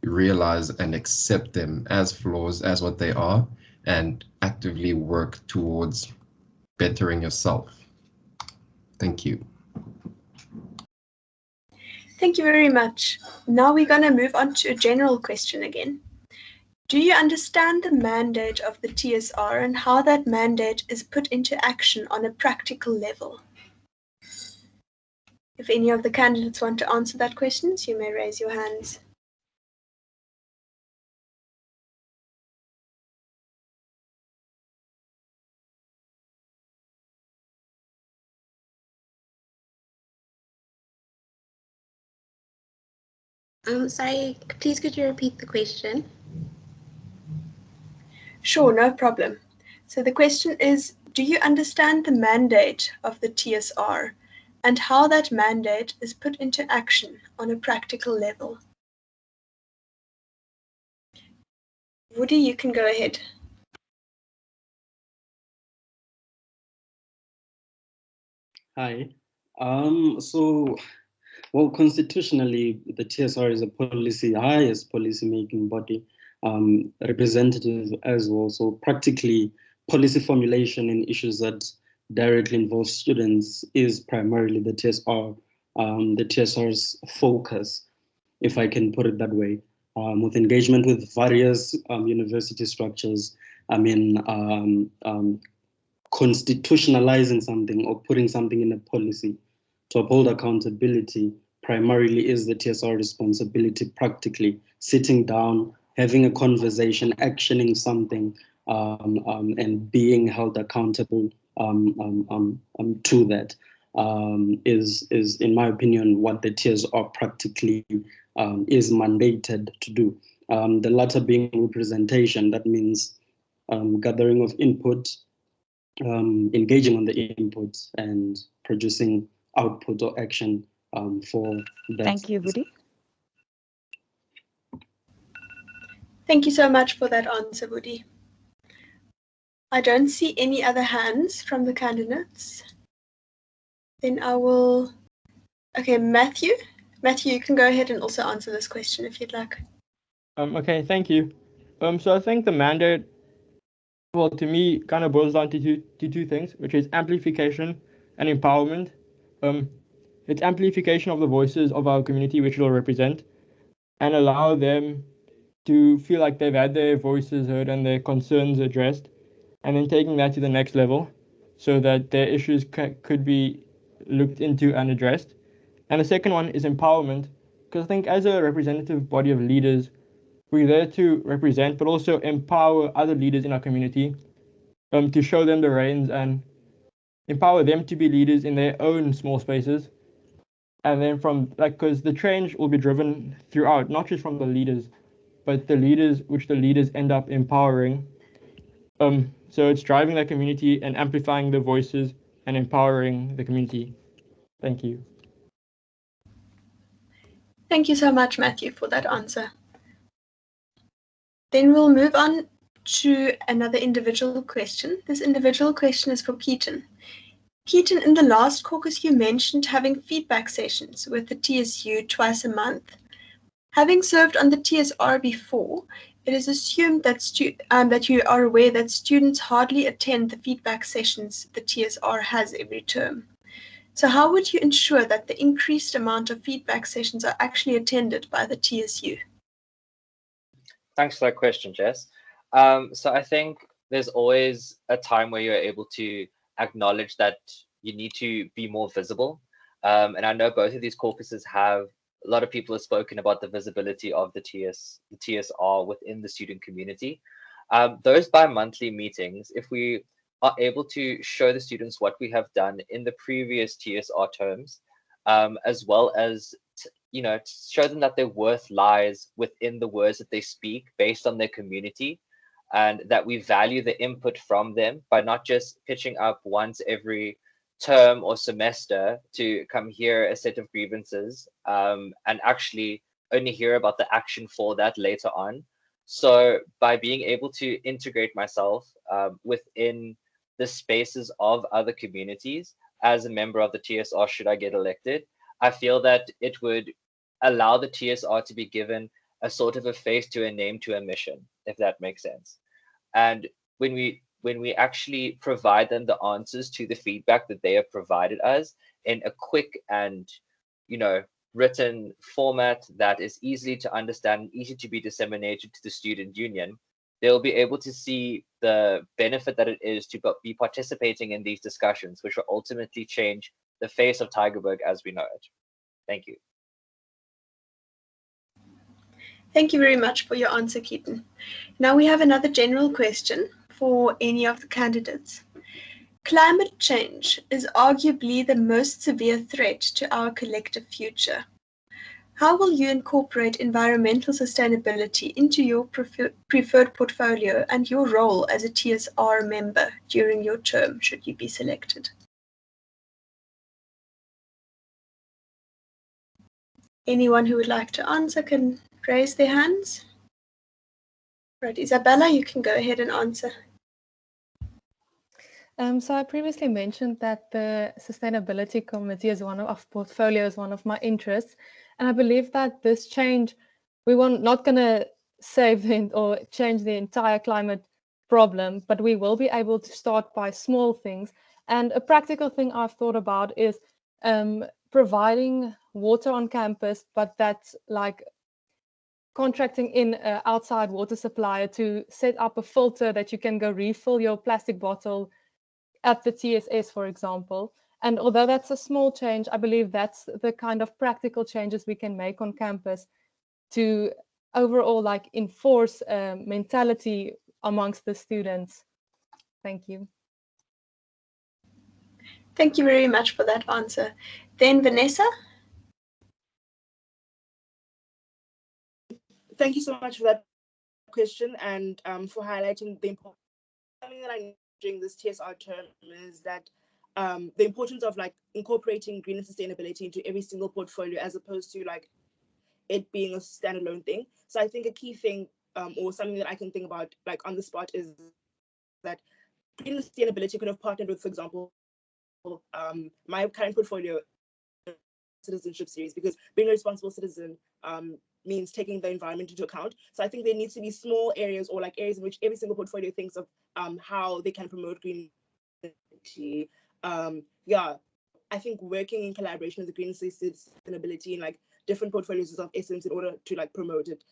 realize and accept them as flaws, as what they are, and actively work towards bettering yourself. Thank you. Thank you very much. Now we're going to move on to a general question again. Do you understand the mandate of the TSR and how that mandate is put into action on a practical level? If any of the candidates want to answer that question, you may raise your hands. Sorry, please could you repeat the question? Sure, no problem. So the question is, do you understand the mandate of the TSR and how that mandate is put into action on a practical level? Woody, you can go ahead. Hi. Well, constitutionally, the TSR is a highest policy-making body, representative as well. So practically, policy formulation in issues that directly involve students is primarily the TSR's focus, if I can put it that way, with engagement with various university structures. Constitutionalizing something or putting something in a policy to uphold accountability primarily is the TSR responsibility. Practically sitting down, having a conversation, actioning something, and being held accountable to that is, in my opinion, what the TSR practically is mandated to do. The latter being representation, that means gathering of input, engaging on the input, and producing output or action for that. Thank you, Woody. Thank you so much for that answer, Woody. I don't see any other hands from the candidates. Then I will, okay, Matthew, you can go ahead and also answer this question if you'd like. Okay, thank you. So I think the mandate, well, to me, kind of boils down to two things, which is amplification and empowerment. It's amplification of the voices of our community, which it'll represent, and allow them to feel like they've had their voices heard and their concerns addressed, and then taking that to the next level so that their issues could be looked into and addressed. And the second one is empowerment, because I think as a representative body of leaders, we're there to represent, but also empower other leaders in our community, to show them the reins and empower them to be leaders in their own small spaces. And then from, like, because the change will be driven throughout, not just from the leaders, but the leaders, which the leaders end up empowering. So it's driving the community and amplifying the voices and empowering the community. Thank you. Thank you so much, Matthew, for that answer. Then we'll move on to another individual question. This individual question is for Keaton. Keaton, in the last caucus, you mentioned having feedback sessions with the TSU twice a month. Having served on the TSR before, it is assumed that, that you are aware that students hardly attend the feedback sessions the TSR has every term. So how would you ensure that the increased amount of feedback sessions are actually attended by the TSU? Thanks for that question, Jess. So I think there's always a time where you're able to acknowledge that you need to be more visible. And I know both of these caucuses have, a lot of people have spoken about the visibility of the TSR within the student community. Those bi-monthly meetings, if we are able to show the students what we have done in the previous TSR terms, as well as show them that their worth lies within the words that they speak based on their community, and that we value the input from them by not just pitching up once every term or semester to come hear a set of grievances and actually only hear about the action for that later on. So by being able to integrate myself within the spaces of other communities as a member of the TSR, should I get elected, I feel that it would allow the TSR to be given a sort of a face to a name to a mission, if that makes sense. And when we actually provide them the answers to the feedback that they have provided us in a quick and written format that is easy to understand, easy to be disseminated to the student union, they'll be able to see the benefit that it is to be participating in these discussions, which will ultimately change the face of Tygerberg as we know it. Thank you. Thank you very much for your answer, Keaton. Now we have another general question for any of the candidates. Climate change is arguably the most severe threat to our collective future. How will you incorporate environmental sustainability into your preferred portfolio and your role as a TSR member during your term, should you be selected? Anyone who would like to answer can raise their hands. Right, Isabella, you can go ahead and answer. So I previously mentioned that the Sustainability Committee is one of portfolio is one of my interests, and I believe that this change, we were not going to save or change the entire climate problem, but we will be able to start by small things. And a practical thing I've thought about is providing water on campus, but that's like contracting in an outside water supplier to set up a filter that you can go refill your plastic bottle at the TSS, for example. And although that's a small change, I believe that's the kind of practical changes we can make on campus to overall enforce mentality amongst the students. Thank you. Thank you very much for that answer. Then Vanessa. Thank you so much for that question and for highlighting the importance something that I know during this TSR term is that the importance of like incorporating green and sustainability into every single portfolio as opposed to like it being a standalone thing. So I think a key thing or something that I can think about like on the spot is that green and sustainability could have partnered with, for example, my current portfolio citizenship series, because being a responsible citizen means taking the environment into account. So I think there needs to be small areas or like areas in which every single portfolio thinks of how they can promote green. Yeah, I think working in collaboration with the green sustainability and like different portfolios is of essence in order to like promote it,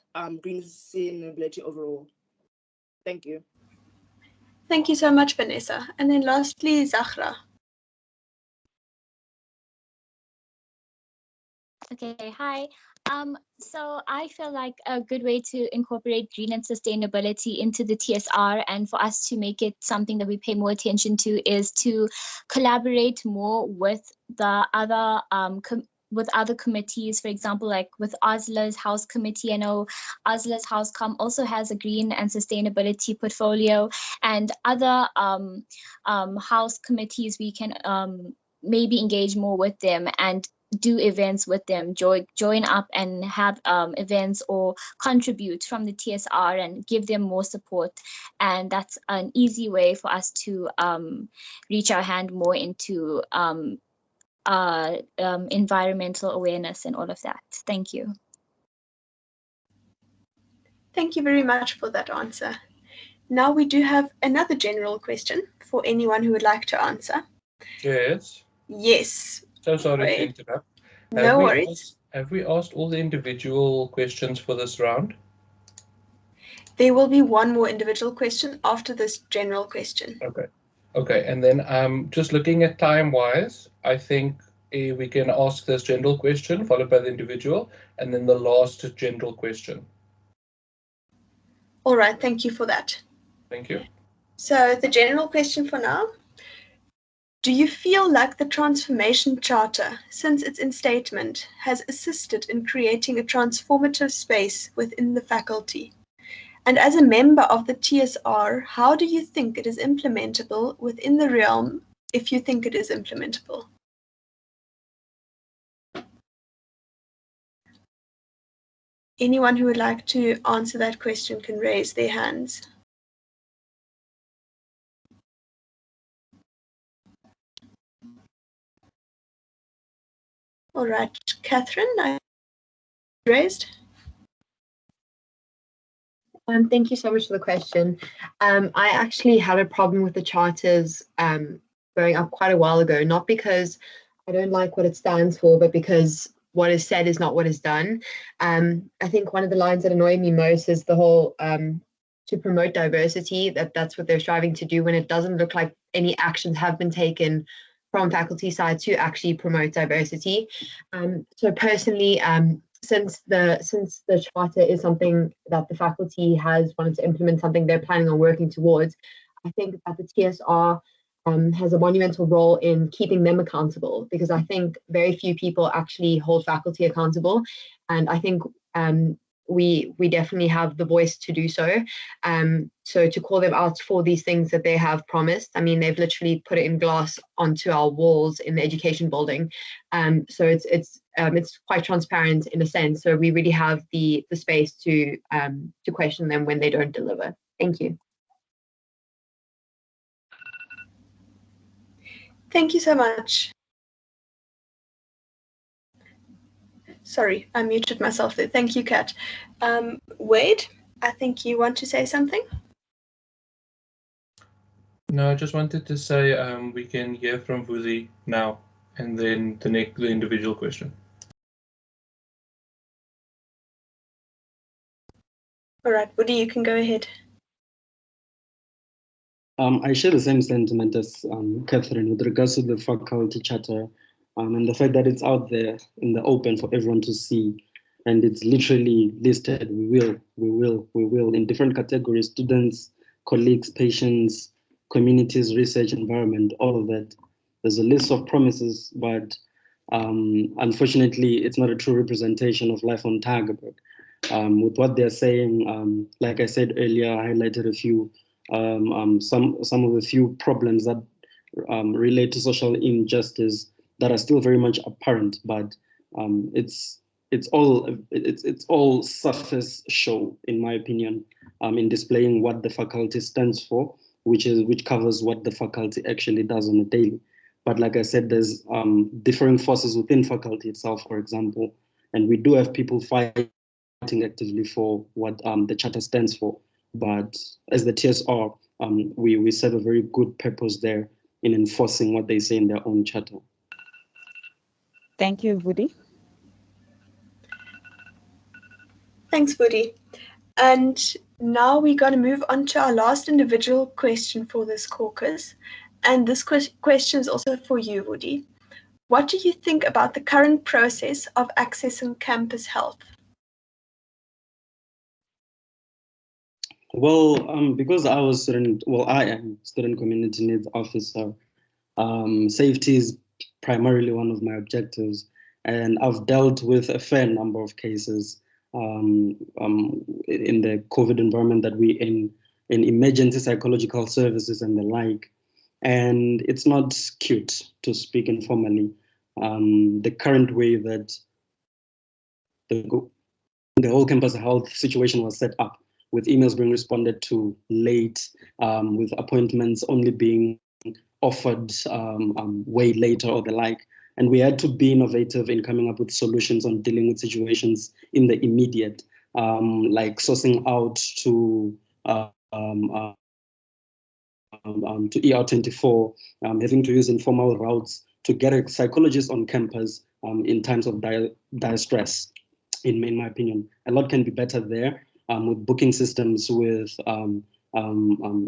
green sustainability overall. Thank you. Thank you so much, Vanessa. And then lastly, Zahra. Okay, hi. So I feel like a good way to incorporate green and sustainability into the TSR and for us to make it something that we pay more attention to is to collaborate more with the other with other committees, for example, like with Osla's House Committee. I know Osla's Housecom also has a green and sustainability portfolio, and other house committees, we can maybe engage more with them and do events with them, join up and have events or contribute from the TSR and give them more support. And that's an easy way for us to reach our hand more into environmental awareness and all of that. Thank you. Thank you very much for that answer. Now we do have another general question for anyone who would like to answer. Yes. Yes. So sorry to Wait. interrupt. No worries. Have we asked all the individual questions for this round? There will be one more individual question after this general question. Okay. Okay, and then just looking at time-wise, I think we can ask this general question followed by the individual, and then the last general question. All right, thank you for that. Thank you. So the general question for now. Do you feel like the Transformation Charter, since its instatement, has assisted in creating a transformative space within the faculty? And as a member of the TSR, how do you think it is implementable within the realm, if you think it is implementable? Anyone who would like to answer that question can raise their hands. All right, Catherine, I raised. Thank you so much for the question. I actually had a problem with the charters growing up quite a while ago, not because I don't like what it stands for, but because what is said is not what is done. I think one of the lines that annoy me most is the whole to promote diversity, that's what they're striving to do when it doesn't look like any actions have been taken from faculty side to actually promote diversity. So personally, since the charter is something that the faculty has wanted to implement, something they're planning on working towards, I think that the TSR has a monumental role in keeping them accountable, because I think very few people actually hold faculty accountable, and I think we definitely have the voice to do so. So to call them out for these things that they have promised, I mean, they've literally put it in glass onto our walls in the education building. So it's quite transparent in a sense. So we really have the space to question them when they don't deliver. Thank you. Thank you so much. Sorry, I muted myself there. Thank you, Kat. Wade, I think you want to say something? No, I just wanted to say we can hear from Vuzi now, and then the individual question. All right, Woody, you can go ahead. I share the same sentiment as Catherine with regards to the faculty charter and the fact that it's out there in the open for everyone to see, and it's literally listed. We will in different categories: students, colleagues, patients, communities, research, environment, all of that. There's a list of promises, but unfortunately, it's not a true representation of life on Tygerberg. With what they're saying, like I said earlier, I highlighted a few some of the few problems that relate to social injustice that are still very much apparent, but it's all surface show, in my opinion, in displaying what the faculty stands for, which covers what the faculty actually does on a daily. But like I said, there's differing forces within faculty itself, for example, and we do have people fighting actively for what the charter stands for. But as the TSR, we serve a very good purpose there in enforcing what they say in their own charter. Thank you, Vudi. Thanks, Vudi. And now we're going to move on to our last individual question for this caucus. And this question is also for you, Vudi. What do you think about the current process of accessing campus health? Well, because I am student community needs officer, safety is primarily one of my objectives, and I've dealt with a fair number of cases in the COVID environment that we're in emergency psychological services and the like, and it's not cute, to speak informally. The current way that the whole campus health situation was set up, with emails being responded to late, with appointments only being offered way later or the like. And we had to be innovative in coming up with solutions on dealing with situations in the immediate, like sourcing out to ER24, having to use informal routes to get a psychologist on campus in times of dire stress. In my opinion, a lot can be better there, with booking systems, with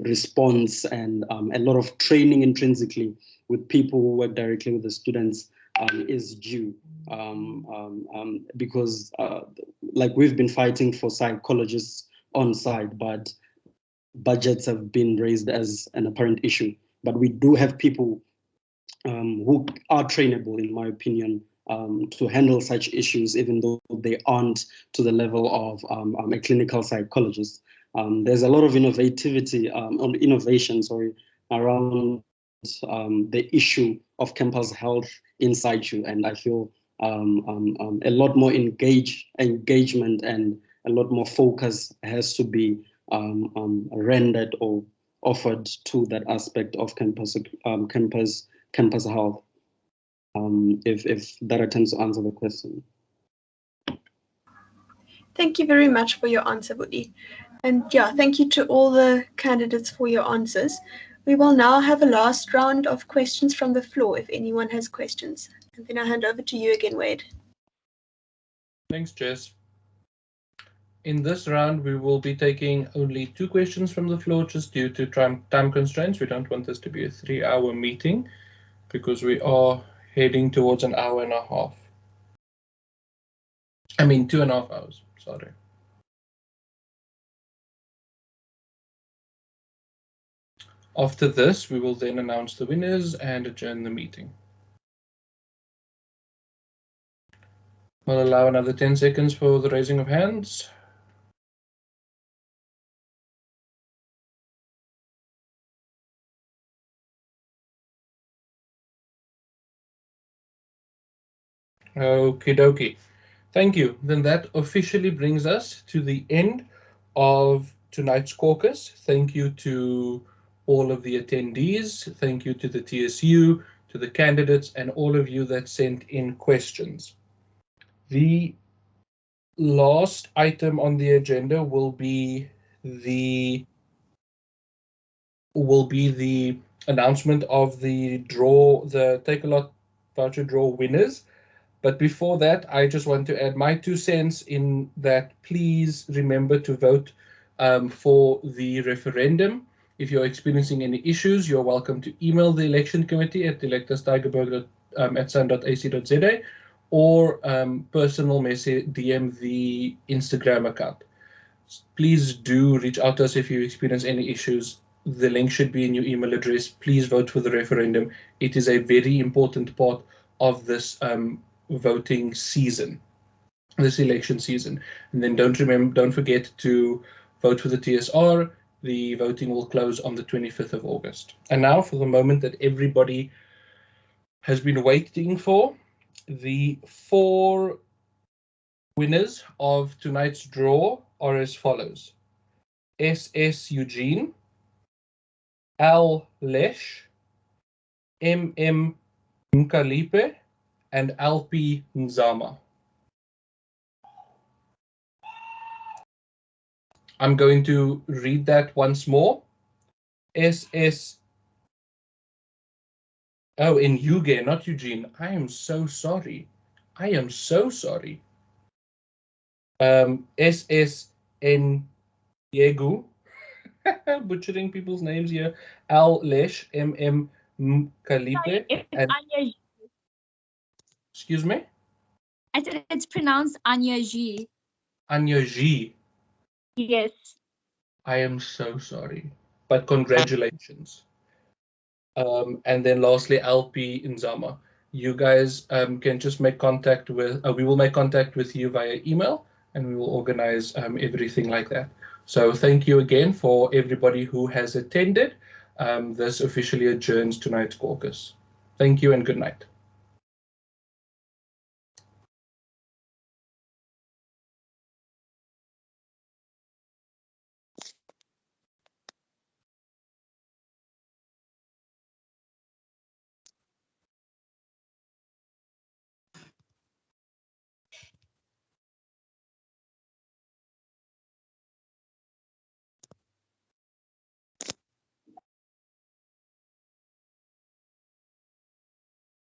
response, and a lot of training intrinsically with people who work directly with the students is due, because like we've been fighting for psychologists on site, but budgets have been raised as an apparent issue. But we do have people who are trainable, in my opinion, to handle such issues, even though they aren't to the level of a clinical psychologist. There's a lot of innovation around the issue of campus health in situ, and I feel a lot more engagement and a lot more focus has to be rendered or offered to that aspect of campus health. If that attempts to answer the question. Thank you very much for your answer, Vudi. And yeah, thank you to all the candidates for your answers. We will now have a last round of questions from the floor if anyone has questions. And then I hand over to you again, Wade. Thanks, Jess. In this round, we will be taking only 2 questions from the floor just due to time constraints. We don't want this to be a 3-hour meeting because we are heading towards an hour and a half. I mean, 2.5 hours, sorry. After this, we will then announce the winners and adjourn the meeting. We'll allow another 10 seconds for the raising of hands. Okie dokie. Thank you. Then that officially brings us to the end of tonight's caucus. Thank you to all of the attendees. Thank you to the TSU, to the candidates, and all of you that sent in questions. The last item on the agenda will be the announcement of the Take a Lot voucher draw winners. But before that, I just want to add my 2 cents in that please remember to vote for the referendum. If you're experiencing any issues, you're welcome to email the election committee at electustygerberg@sun.ac.za or personal message, DM the Instagram account. Please do reach out to us if you experience any issues. The link should be in your email address. Please vote for the referendum. It is a very important part of this voting season, this election season. And then don't forget to vote for the TSR, The voting will close on the 25th of August. And now for the moment that everybody has been waiting for, the 4 winners of tonight's draw are as follows: SS Eugene, Al Lesh, MM Mkalipe, and Alpi Nzama. I'm going to read that once more. SS. Oh, in Yuge, not Eugene. I am so sorry. I am so sorry. SS N Yegu. Butchering people's names here. Al Lesh, MM Mkalipe. And excuse me? I said it's pronounced Anya G. Anya G. Yes. I am so sorry, but congratulations. And then lastly, Alpi Nzama. You guys can just make contact with, we will make contact with you via email, and we will organize everything like that. So thank you again for everybody who has attended. This officially adjourns tonight's caucus. Thank you and good night.